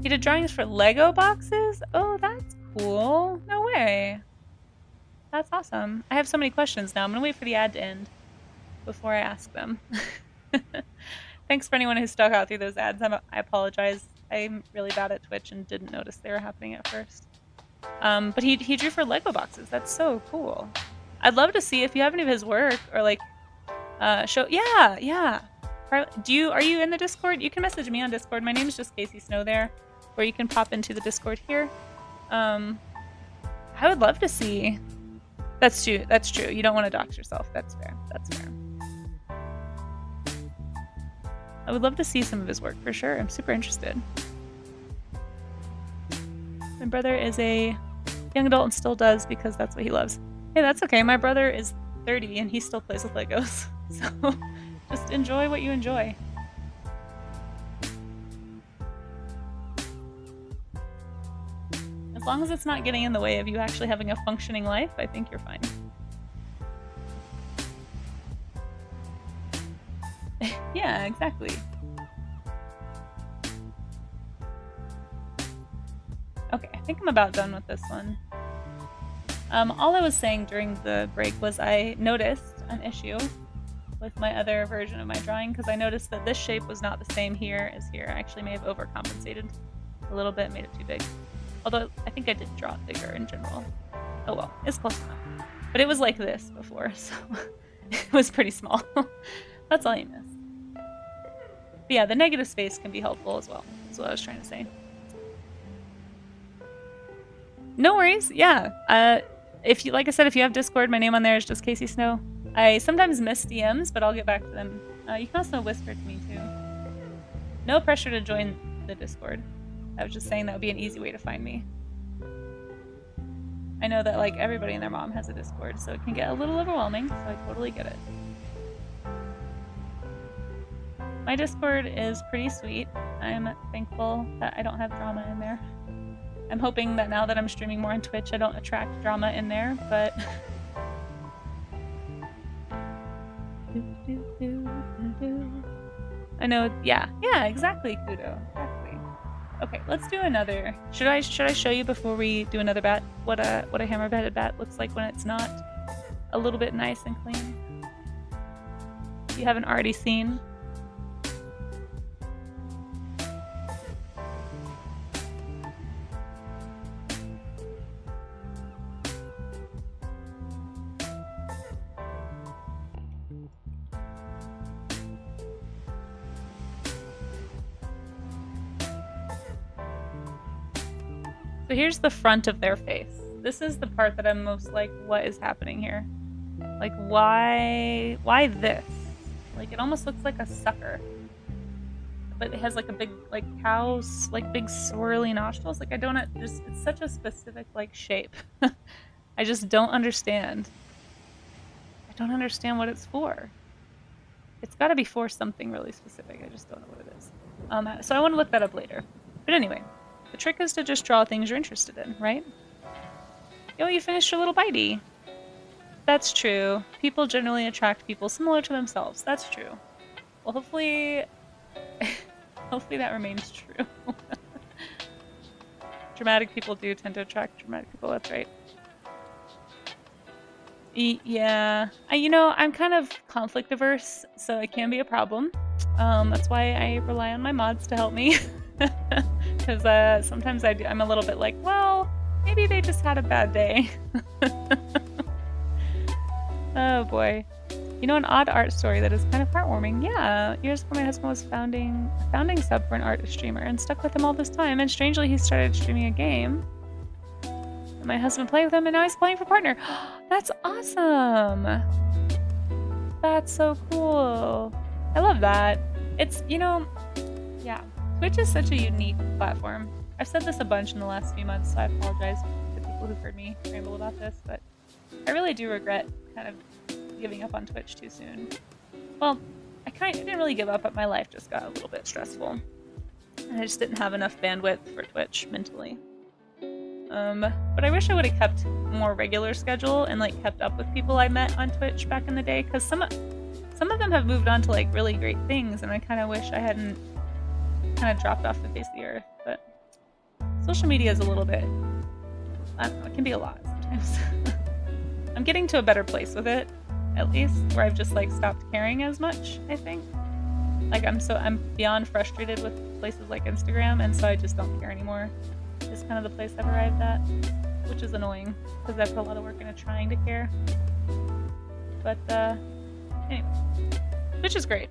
He did drawings for Lego boxes? Oh, that's cool. No way. That's awesome. I have so many questions now. I'm gonna wait for the ad to end before I ask them. Thanks for anyone who stuck out through those ads. I apologize. I'm really bad at Twitch and didn't notice they were happening at first. But he drew for Lego boxes. That's so cool. I'd love to see if you have any of his work or like show. Yeah. Are you in the Discord? You can message me on Discord. My name is just Casey Snow there, or you can pop into the Discord here. I would love to see. That's true. That's true. You don't want to dox yourself. That's fair. That's fair. I would love to see some of his work for sure. I'm super interested. My brother is a young adult and still does because that's what he loves. Hey, that's okay. My brother is 30 and he still plays with Legos. So just enjoy what you enjoy. As long as it's not getting in the way of you actually having a functioning life, I think you're fine. Yeah, exactly. Okay, I think I'm about done with this one. All I was saying during the break was I noticed an issue with my other version of my drawing because I noticed that this shape was not the same here as here. I actually may have overcompensated a little bit, made it too big. Although I think I did draw it bigger in general. Oh well, it's close enough. But it was like this before, so it was pretty small. That's all you missed. But yeah, the negative space can be helpful as well. That's what I was trying to say. No worries. Yeah. If you, like I said, if you have Discord, my name on there is just Casey Snow. I sometimes miss DMs, but I'll get back to them. You can also whisper to me too. No pressure to join the Discord. I was just saying that would be an easy way to find me. I know that like everybody and their mom has a Discord, so it can get a little overwhelming, so I totally get it. My Discord is pretty sweet. I'm thankful that I don't have drama in there. I'm hoping that now that I'm streaming more on Twitch, I don't attract drama in there, but... I know, yeah, exactly, Kudo, exactly. Okay, let's do another. Should I show you before we do another bat what a hammer-bedded bat looks like when it's not a little bit nice and clean? If you haven't already seen. So here's the front of their face. This is the part that I'm most like, what is happening here? Like, why this? Like, it almost looks like a sucker. But it has like a big, like cow's, like big swirly nostrils. Like, I don't, just, it's such a specific like shape. I just don't understand. I don't understand what it's for. It's gotta be for something really specific. I just don't know what it is. So I want to look that up later. But anyway. The trick is to just draw things you're interested in, right? Yo, you finished your little bitey. That's true. People generally attract people similar to themselves. That's true. Well, hopefully... hopefully that remains true. Dramatic people do tend to attract dramatic people, that's right. Yeah. You know, I'm kind of conflict averse, so it can be a problem. That's why I rely on my mods to help me. Because sometimes I'm a little bit like, well, maybe they just had a bad day. Oh boy. You know, an odd art story that is kind of heartwarming. Yeah, years ago my husband was a founding sub for an art streamer and stuck with him all this time. And strangely, he started streaming a game. And my husband played with him, and now he's playing for partner. That's awesome. That's so cool. I love that. It's, you know, yeah. Twitch is such a unique platform. I've said this a bunch in the last few months, so I apologize to people who've heard me ramble about this, but I really do regret kind of giving up on Twitch too soon. Well, I didn't really give up, but my life just got a little bit stressful. And I just didn't have enough bandwidth for Twitch mentally. But I wish I would have kept more regular schedule and like kept up with people I met on Twitch back in the day, because some of them have moved on to like really great things, and I kind of wish I hadn't kind of dropped off the face of the earth. But social media is a little bit, I don't know, it can be a lot sometimes. I'm getting to a better place with it, at least, where I've just like stopped caring as much, I think. Like I'm beyond frustrated with places like Instagram, and so I just don't care anymore. It's kind of the place I've arrived at, which is annoying because I put a lot of work into trying to care. But anyway, which is great.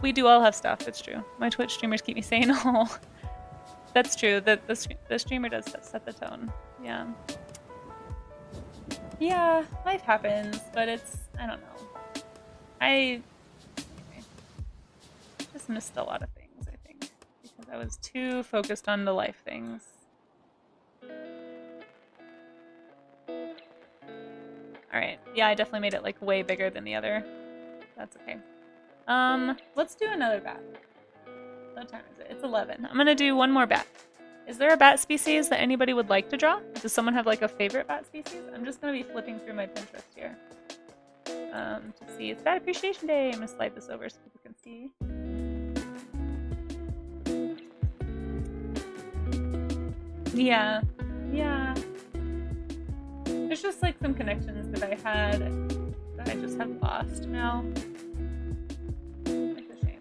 We do all have stuff, it's true. My Twitch streamers keep me sane. Oh, that's true. The streamer does set the tone. Yeah. Yeah, life happens, but it's, I don't know. I just missed a lot of things, I think, because I was too focused on the life things. Alright, yeah, I definitely made it like way bigger than the other. That's okay. Let's do another bat. What time is it? It's 11. I'm gonna do one more bat. Is there a bat species that anybody would like to draw? Does someone have like a favorite bat species? I'm just gonna be flipping through my Pinterest here. To see. It's Bat Appreciation Day. I'm gonna slide this over so people can see. Yeah. Yeah. There's just like some connections that I had that I just have lost now. It's a shame.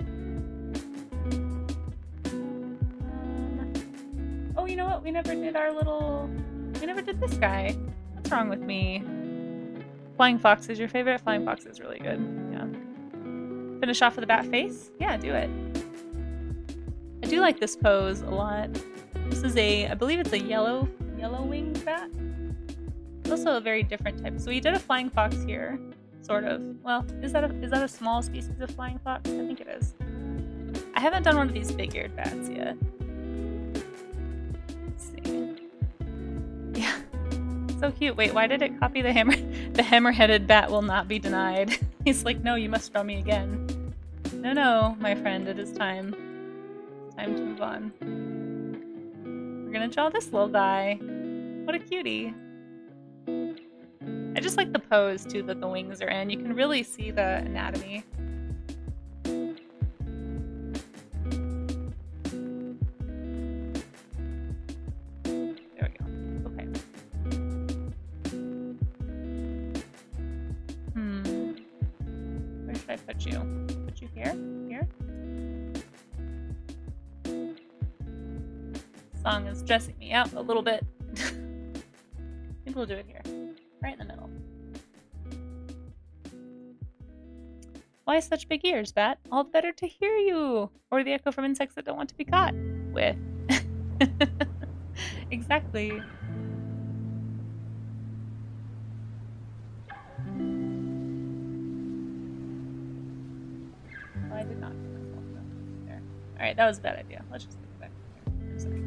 Oh, you know what? We never did this guy. What's wrong with me? Flying Fox is your favorite? Flying Fox is really good. Yeah. Finish off with a bat face? Yeah, do it. I do like this pose a lot. This is I believe it's a yellow winged bat. It's also a very different type. So we did a Flying Fox here, sort of. Well, is that a small species of Flying Fox? I think it is. I haven't done one of these big-eared bats yet. Let's see. Yeah. So cute. Wait, why did it copy the hammer? The hammer-headed bat will not be denied. He's like, no, you must draw me again. No, my friend, it is time. It's time to move on. We're gonna draw this little guy. What a cutie. I just like the pose, too, that the wings are in. You can really see the anatomy. There we go. Okay. Where should I put you? Put you here? Here? Song is stressing me out a little bit. Maybe we'll do it here. Right in the middle. Why such big ears, Bat? All the better to hear you! Or the echo from insects that don't want to be caught with. Exactly. Well, I did not do myself though. There. Alright, that was a bad idea. Let's just put it back here. I'm sorry.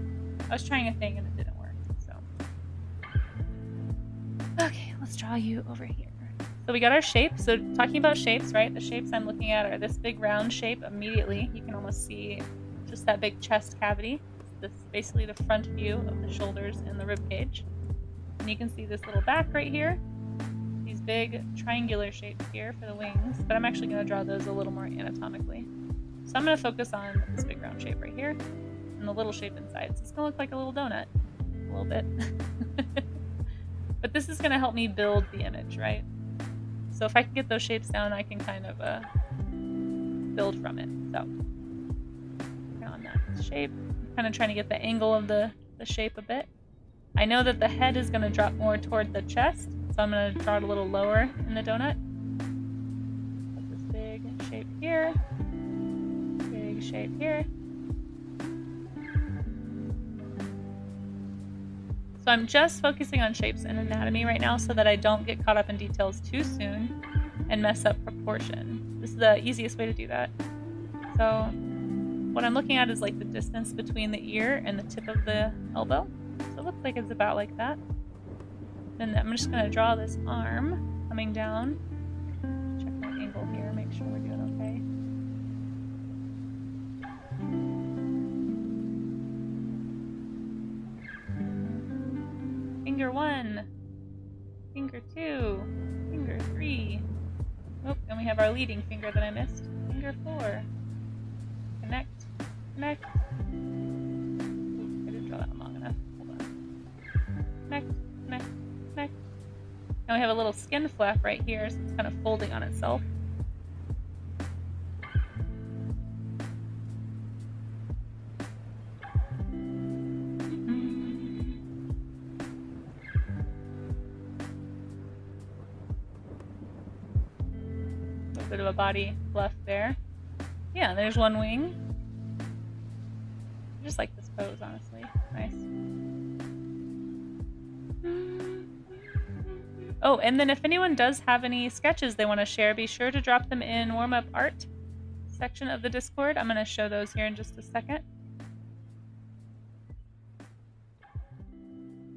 I was trying a thing and it didn't work, so. Okay, let's draw you over here. So we got our shape. So talking about shapes, right? The shapes I'm looking at are this big round shape immediately. You can almost see just that big chest cavity. This is basically the front view of the shoulders and the rib cage. And you can see this little back right here. These big triangular shapes here for the wings, but I'm actually going to draw those a little more anatomically. So I'm going to focus on this big round shape right here and the little shape inside. So it's going to look like a little donut a little bit. But this is going to help me build the image, right? So if I can get those shapes down, I can kind of build from it. So on that shape, I'm kind of trying to get the angle of the shape a bit. I know that the head is going to drop more toward the chest, so I'm going to draw it a little lower in the donut. here. Big shape here. So I'm just focusing on shapes and anatomy right now so that I don't get caught up in details too soon and mess up proportion. This is the easiest way to do that. So what I'm looking at is like the distance between the ear and the tip of the elbow. So it looks like it's about like that. Then I'm just going to draw this arm coming down. Check my angle here, make sure we're doing okay. Finger 1, finger 2, finger 3. Oh, and we have our leading finger that I missed. Finger 4. Connect, connect. Ooh, I didn't draw that one long enough. Hold on. Connect, connect, connect. Now we have a little skin flap right here, so it's kind of folding on itself. Bit of a body fluff there. Yeah, there's one wing. I just like this pose, honestly. Nice. Oh, and then if anyone does have any sketches they want to share, be sure to drop them in warm-up art section of the Discord. I'm going to show those here in just a second.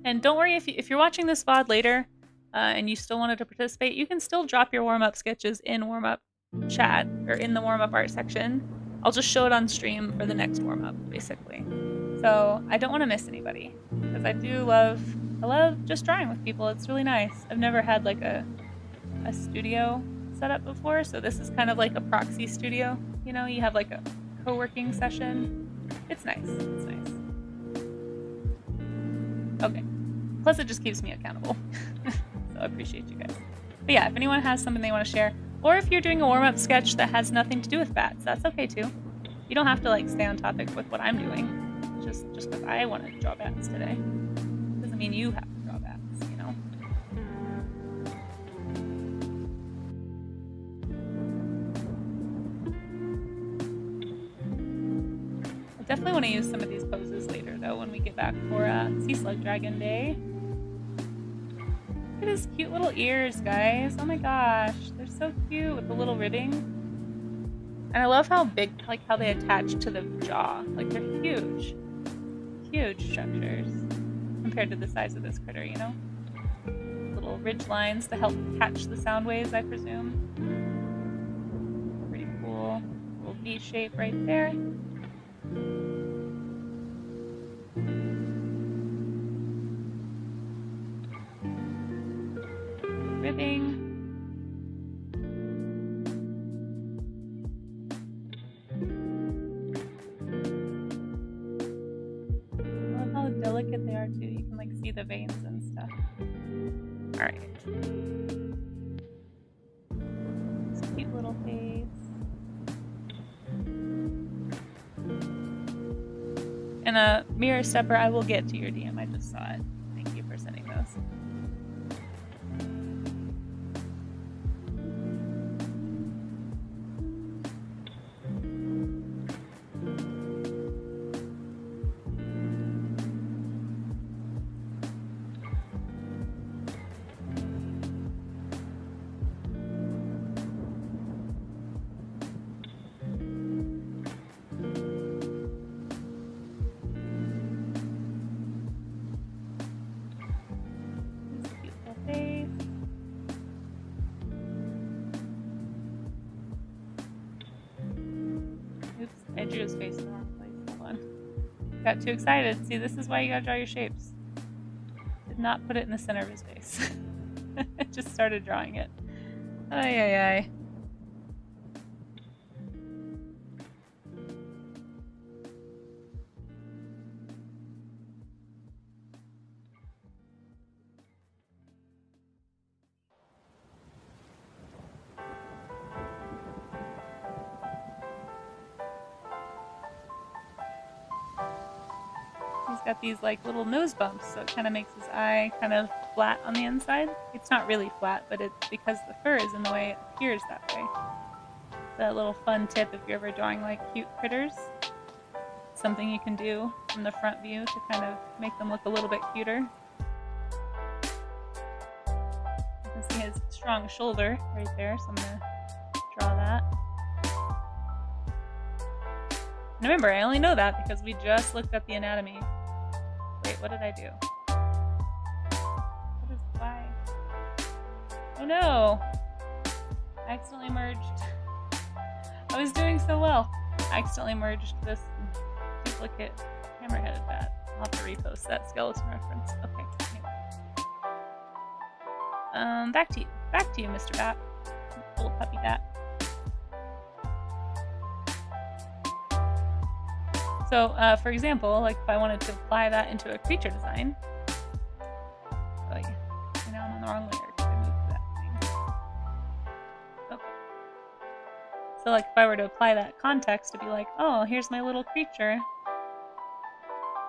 And don't worry if you're watching this VOD later, and you still wanted to participate, you can still drop your warm-up sketches in warm-up chat or in the warm-up art section. I'll just show it on stream for the next warm-up, basically. So I don't want to miss anybody because I love just drawing with people. It's really nice. I've never had like a studio set up before, so this is kind of like a proxy studio. You know, you have like a co-working session. It's nice. It's nice. Okay. Plus, it just keeps me accountable. So I appreciate you guys. But yeah, if anyone has something they want to share, or if you're doing a warm-up sketch that has nothing to do with bats, that's okay too. You don't have to like stay on topic with what I'm doing. Just because I want to draw bats today doesn't mean you have to draw bats, you know? I definitely want to use some of these poses later though when we get back for Sea Slug Dragon Day. Look at his cute little ears, guys. Oh my gosh, they're so cute with the little ribbing. And I love how big, like how they attach to the jaw. Like they're huge. Huge structures compared to the size of this critter, you know? Little ridge lines to help catch the sound waves, I presume. Pretty cool. Little V shape right there. Ribbing. I love how delicate they are too. You can like see the veins and stuff. Alright. This cute little face. And a mirror stepper, I will get to your DM. I just saw it. Thank you for sending those. I drew his face in the wrong place. Hold on. Got too excited. See, this is why you gotta draw your shapes. Did not put it in the center of his face. Just started drawing it. Ay, ay, ay. He's got these like little nose bumps, so it kind of makes his eye kind of flat on the inside. It's not really flat, but it's because the fur is in the way, it appears that way. a little fun tip if you're ever drawing like cute critters. Something you can do from the front view to kind of make them look a little bit cuter. You can see his strong shoulder right there, so I'm gonna draw that. And remember, I only know that because we just looked at the anatomy. Wait, what did I do? What is why? Oh no! I accidentally merged. I was doing so well. I accidentally merged this duplicate hammer-headed bat. I'll have to repost that skeleton reference. Okay, anyway. Back to you. Back to you, Mr. Bat. Little puppy bat. So, for example, like if I wanted to apply that into a creature design, oh yeah, you know I'm on the wrong layer because I moved that thing. Okay. So like if I were to apply that context to be like, oh, here's my little creature,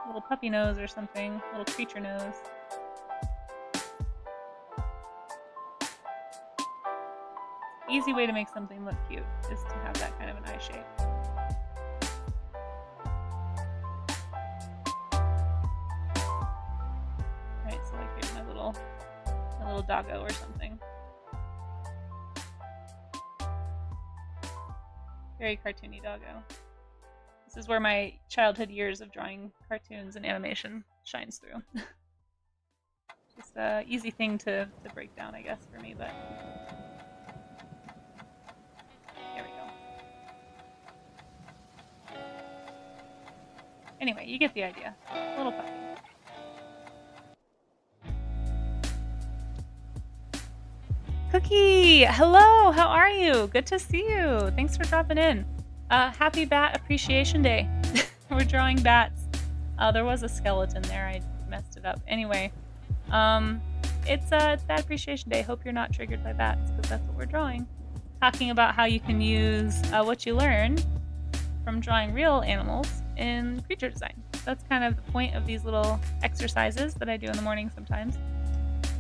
little puppy nose or something, little creature nose. Easy way to make something look cute is to have that kind of an eye shape. A little doggo or something. Very cartoony doggo. This is where my childhood years of drawing cartoons and animation shines through. Just an easy thing to break down, I guess, for me, but there we go. Anyway, you get the idea. Little puppy. Cookie! Hello! How are you? Good to see you! Thanks for dropping in. Happy Bat Appreciation Day. We're drawing bats. There was a skeleton there. I messed it up. Anyway, it's Bat Appreciation Day. Hope you're not triggered by bats, because that's what we're drawing. Talking about how you can use what you learn from drawing real animals in creature design. That's kind of the point of these little exercises that I do in the morning sometimes.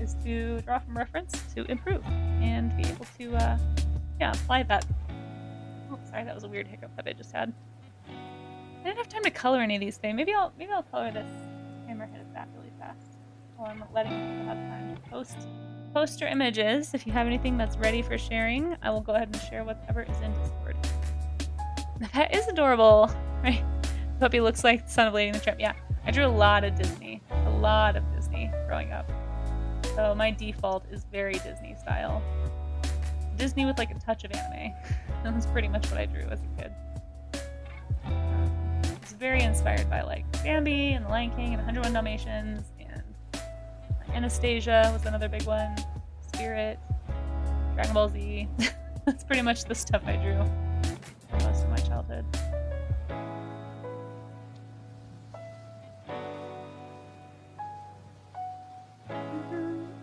Is to draw from reference to improve and be able to apply that. Oh, sorry, that was a weird hiccup that I just had. I didn't have time to color any of these things. Maybe I'll color this hammer-headed bat really fast while I'm letting people have time to post your images. If you have anything that's ready for sharing, I will go ahead and share whatever is in Discord. That is adorable, right? The puppy looks like the son of Lady and the Tramp. Yeah, I drew a lot of Disney growing up. So my default is very Disney style. Disney with like a touch of anime. That was pretty much what I drew as a kid. It's very inspired by like Bambi and The Lion King and 101 Dalmatians, and Anastasia was another big one. Spirit, Dragon Ball Z. That's pretty much the stuff I drew for most of my childhood.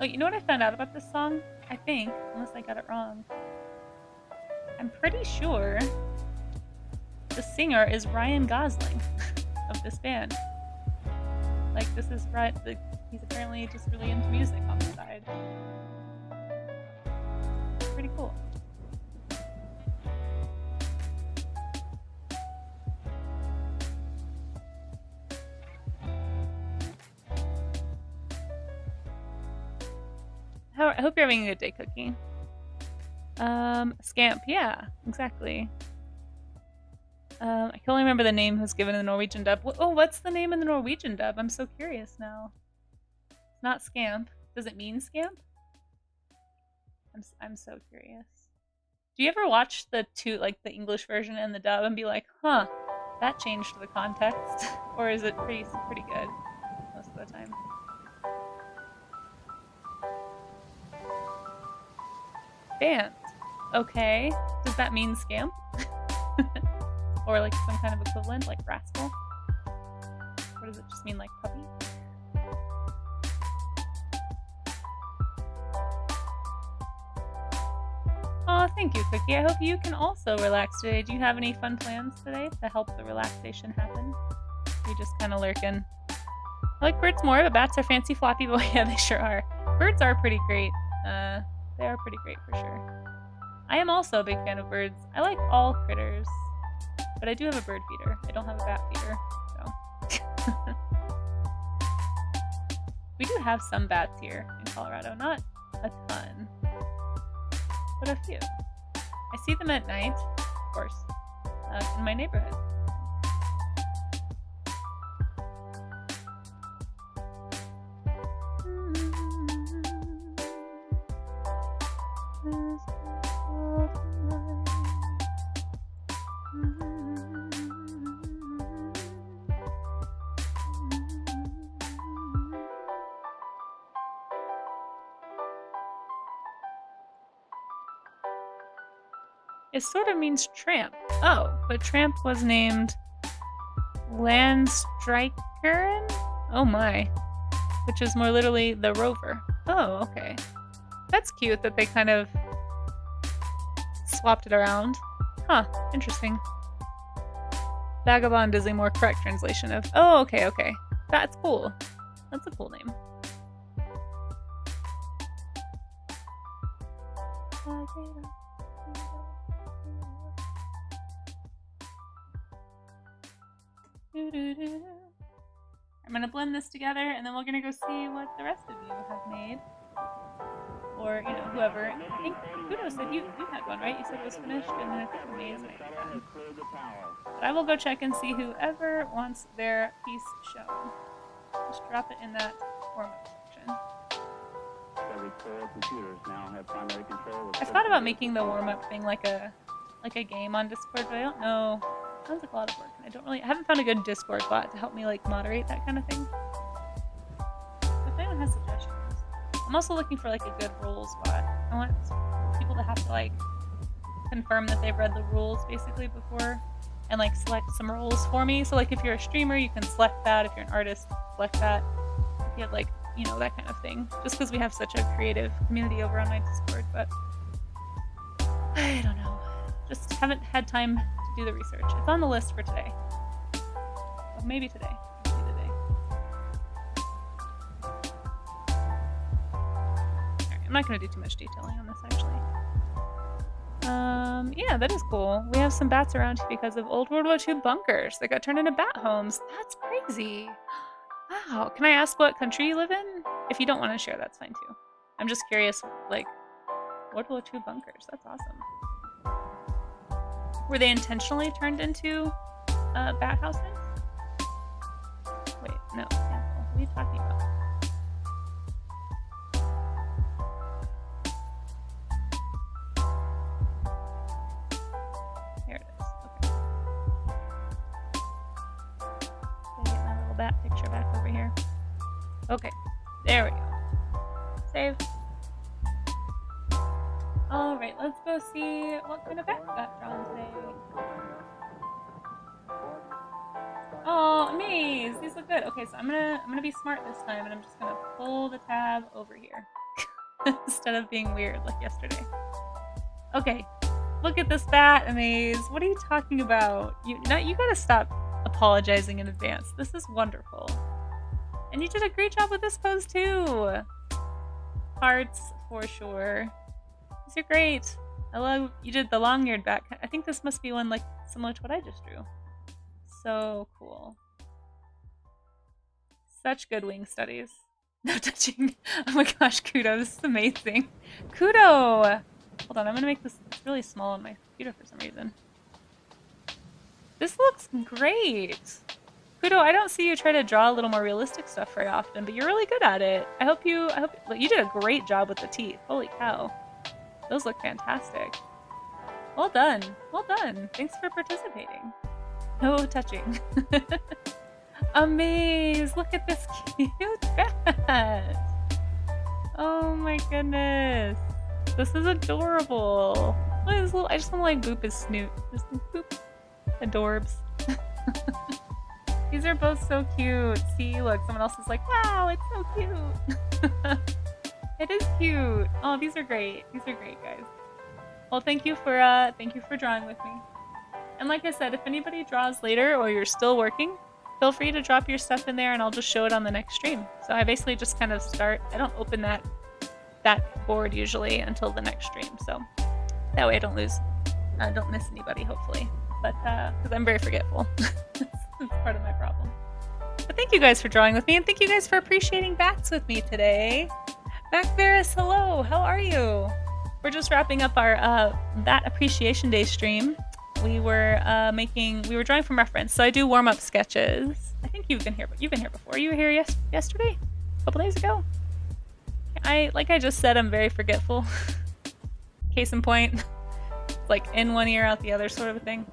Oh, you know what I found out about this song? I think, unless I got it wrong. I'm pretty sure the singer is Ryan Gosling of this band. Like, this is right. He's apparently just really into music on the side. Pretty cool. I hope you're having a good day, Cookie. Scamp, yeah, exactly. I can only remember the name who's given in the Norwegian dub. Oh, what's the name in the Norwegian dub? I'm so curious now. It's not Scamp. Does it mean Scamp? I'm so curious. Do you ever watch the English version and the dub and be like, huh, that changed the context? Or is it pretty good most of the time? Band. Okay. Does that mean scamp? Or like some kind of equivalent, like rascal? Or does it just mean like puppy? Oh, thank you, Cookie. I hope you can also relax today. Do you have any fun plans today to help the relaxation happen? You're just kind of lurking. I like birds more, but bats are fancy floppy boy. Yeah, they sure are. Birds are pretty great. They are pretty great for sure. I am also a big fan of birds. I like all critters, but I do have a bird feeder. I don't have a bat feeder, so. We do have some bats here in Colorado, not a ton, but a few. I see them at night, of course, in my neighborhood. It sort of means tramp. Oh, but tramp was named Landstreicherin? Oh my. Which is more literally the rover. Oh, okay. That's cute that they kind of swapped it around. Huh, interesting. Vagabond is a more correct translation of, oh, okay, okay. That's cool. That's a cool name. I'm gonna blend this together and then we're gonna go see what the rest of you have made. Or, you know, whoever. I think Kudo said you had one, right? You said it was finished and then it's amazing. But I will go check and see whoever wants their piece shown. Just drop it in that format section. I thought about making the warm-up thing like a game on Discord, but I don't know. Sounds like a lot of work. I haven't found a good Discord bot to help me like moderate that kind of thing. If anyone has suggestions. I'm also looking for like a good rules bot. I want people to have to like confirm that they've read the rules basically before and like select some rules for me. So like if you're a streamer, you can select that. If you're an artist, select that. If you have like, you know, that kind of thing. Just because we have such a creative community over on my Discord, but I don't know. Just haven't had time to do the research. It's on the list for today. Well, maybe today. Maybe today. Alright, I'm not going to do too much detailing on this actually. Yeah, that is cool. We have some bats around here because of old World War II bunkers that got turned into bat homes. That's crazy. Wow. Can I ask what country you live in? If you don't want to share, that's fine too. I'm just curious, like, World War II bunkers. That's awesome. Were they intentionally turned into bat houses? Wait, no. Cancel. What are you talking about? Here it is. Okay. Let me get my little bat picture back over here. Okay. There we go. Save. Alright, let's go see what kind of bat got drawn today. Oh, amaze! These look good. Okay, so I'm gonna be smart this time and I'm just gonna pull the tab over here. Instead of being weird like yesterday. Okay. Look at this bat, Amaze. What are you talking about? You gotta stop apologizing in advance. This is wonderful. And you did a great job with this pose too. Hearts for sure. These are great. I love you did the long-eared bat. I think this must be one like similar to what I just drew. So cool. Such good wing studies. No touching. Oh my gosh, Kudo, this is amazing. Kudo! Hold on, I'm gonna make this really small on my computer for some reason. This looks great! Kudo, I don't see you try to draw a little more realistic stuff very often, but you're really good at it. I hope you did a great job with the teeth. Holy cow. Those look fantastic. Well done. Well done. Thanks for participating. No touching. Amaze! Look at this cute bat! Oh my goodness. This is adorable. Look at this little, I just want to like boop his snoot. Just boop. Adorbs. These are both so cute. See, look, someone else is like, wow, it's so cute. It is cute. Oh, these are great. These are great, guys. Well, thank you for drawing with me. And like I said, if anybody draws later or you're still working, feel free to drop your stuff in there and I'll just show it on the next stream. So I basically just kind of start, I don't open that board usually until the next stream. So That way I don't lose, don't miss anybody, hopefully. But, because I'm very forgetful. That's part of my problem. But thank you guys for drawing with me, and thank you guys for appreciating bats with me today. Macvarus, hello, how are you? We're just wrapping up our Bat Appreciation Day stream. We were drawing from reference, so I do warm-up sketches. I think you've been here before. You were here yesterday? A couple days ago? Like I just said, I'm very forgetful. Case in point, like in one ear, out the other sort of a thing.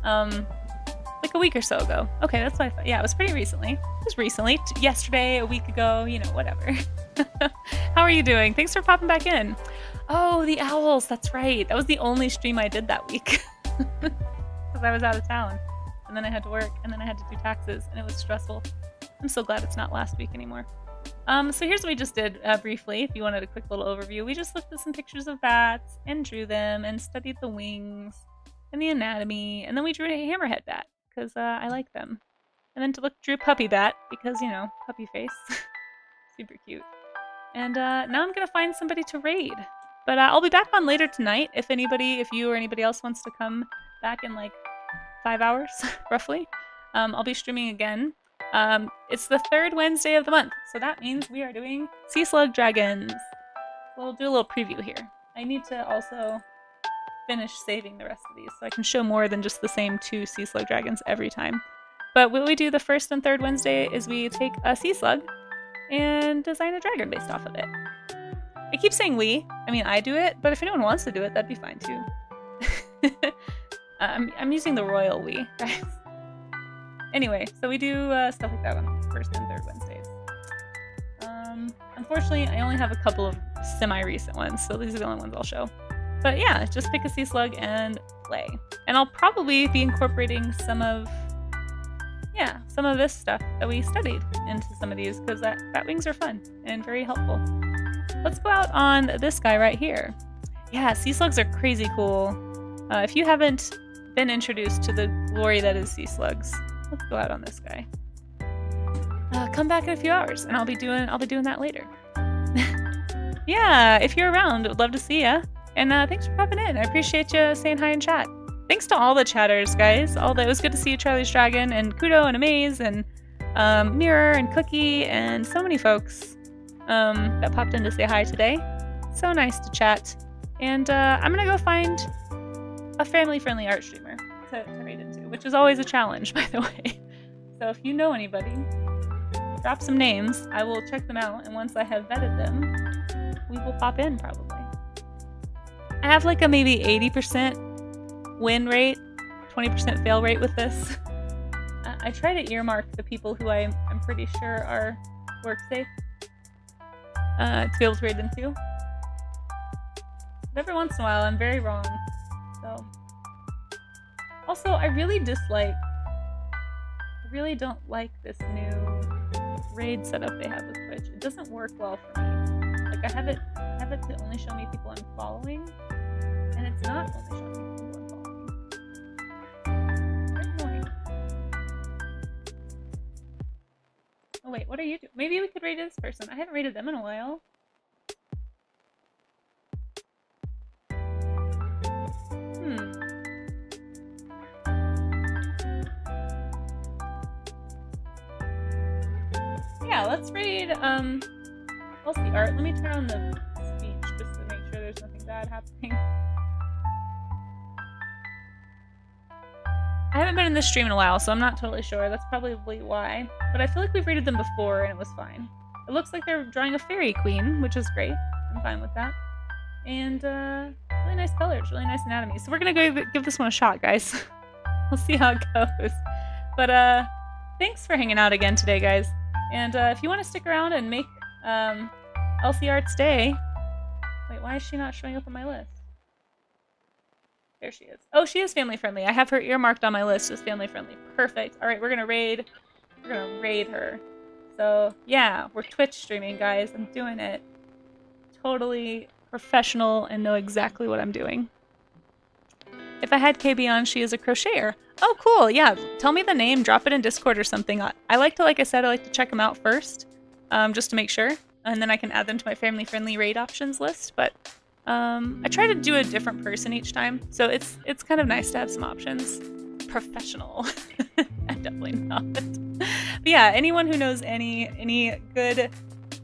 Like a week or so ago. Okay, that's what I thought. Yeah, it was pretty recently. It was recently. Yesterday, a week ago, you know, whatever. How are you doing? Thanks for popping back in. Oh, the owls. That's right. That was the only stream I did that week. Because I was out of town. And then I had to work. And then I had to do taxes. And it was stressful. I'm so glad it's not last week anymore. So here's what we just did briefly. If you wanted a quick little overview. We just looked at some pictures of bats. And drew them. And studied the wings. And the anatomy. And then we drew a hammerhead bat. Because I like them. And then drew a puppy bat. Because, you know, puppy face. Super cute. And now I'm going to find somebody to raid. But I'll be back on later tonight if you or anybody else wants to come back in like 5 hours, roughly. I'll be streaming again. It's the 3rd Wednesday of the month, so that means we are doing Sea Slug Dragons. We'll do a little preview here. I need to also finish saving the rest of these so I can show more than just the same 2 Sea Slug Dragons every time. But what we do the 1st and 3rd Wednesday is we take a Sea Slug and design a dragon based off of it. I keep saying we. I mean, I do it, but if anyone wants to do it, that'd be fine too. I'm using the royal we, guys. Anyway, so we do stuff like that on 1st and 3rd Wednesdays. Unfortunately, I only have a couple of semi-recent ones, so these are the only ones I'll show. But yeah, just pick a sea slug and play. And I'll probably be incorporating some of this stuff that we studied into some of these, because bat wings are fun and very helpful. Let's go out on this guy right here. Yeah, sea slugs are crazy cool. If you haven't been introduced to the glory that is sea slugs, let's go out on this guy. Come back in a few hours, and I'll be doing that later. Yeah, if you're around, I'd love to see ya. And thanks for popping in. I appreciate you saying hi in chat. Thanks to all the chatters, guys. It was good to see you, Charlie's Dragon, and Kudo, and Amaze, and Mirror, and Cookie, and so many folks that popped in to say hi today. So nice to chat. And I'm gonna go find a family-friendly art streamer to raid into, which is always a challenge, by the way. So if you know anybody, drop some names. I will check them out, and once I have vetted them, we will pop in, probably. I have like a maybe 80% win rate, 20% fail rate with this. I try to earmark the people who I'm pretty sure are work safe to be able to raid into. But every once in a while, I'm very wrong. So, also, I really don't like this new raid setup they have with Twitch. It doesn't work well for me. Like I have it to only show me people I'm following, and it's not only showing me people I'm following. Very annoying. Oh wait, what are you doing? Maybe we could raid this person. I haven't raided them in a while. Yeah, let's raid, what's the art? Let me turn on the speech just to make sure there's nothing bad happening. I haven't been in this stream in a while, so I'm not totally sure. That's probably why. But I feel like we've raided them before and it was fine. It looks like they're drawing a fairy queen, which is great. I'm fine with that. And, really nice colors, really nice anatomy. So we're gonna go give this one a shot, guys. We'll see how it goes. But, thanks for hanging out again today, guys. And if you want to stick around and make Elsie Art's day... Wait, why is she not showing up on my list? There she is. Oh, she is family friendly. I have her earmarked on my list as family friendly. Perfect. Alright, we're gonna raid her. So, yeah, we're Twitch streaming, guys. I'm doing it. Totally professional and know exactly what I'm doing. If I had KB on, she is a crocheter. Oh, cool. Yeah, tell me the name. Drop it in Discord or something. Like I said, I like to check them out first, just to make sure. And then I can add them to my family-friendly raid options list. But I try to do a different person each time, so it's kind of nice to have some options. Professional. I'm definitely not. But yeah, anyone who knows any good,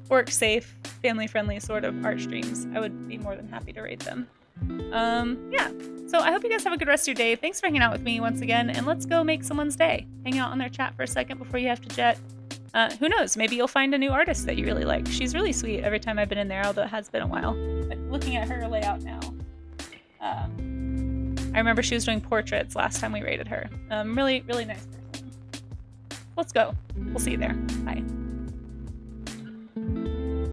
work safe, family friendly sort of art streams, I would be more than happy to rate them. Yeah. So I hope you guys have a good rest of your day. Thanks for hanging out with me once again, and let's go make someone's day. Hang out on their chat for a second before you have to jet. Who knows? Maybe you'll find a new artist that you really like. She's really sweet every time I've been in there, although it has been a while. But looking at her layout now, I remember she was doing portraits last time we rated her. Really, really nice person. Let's go. We'll see you there. Bye.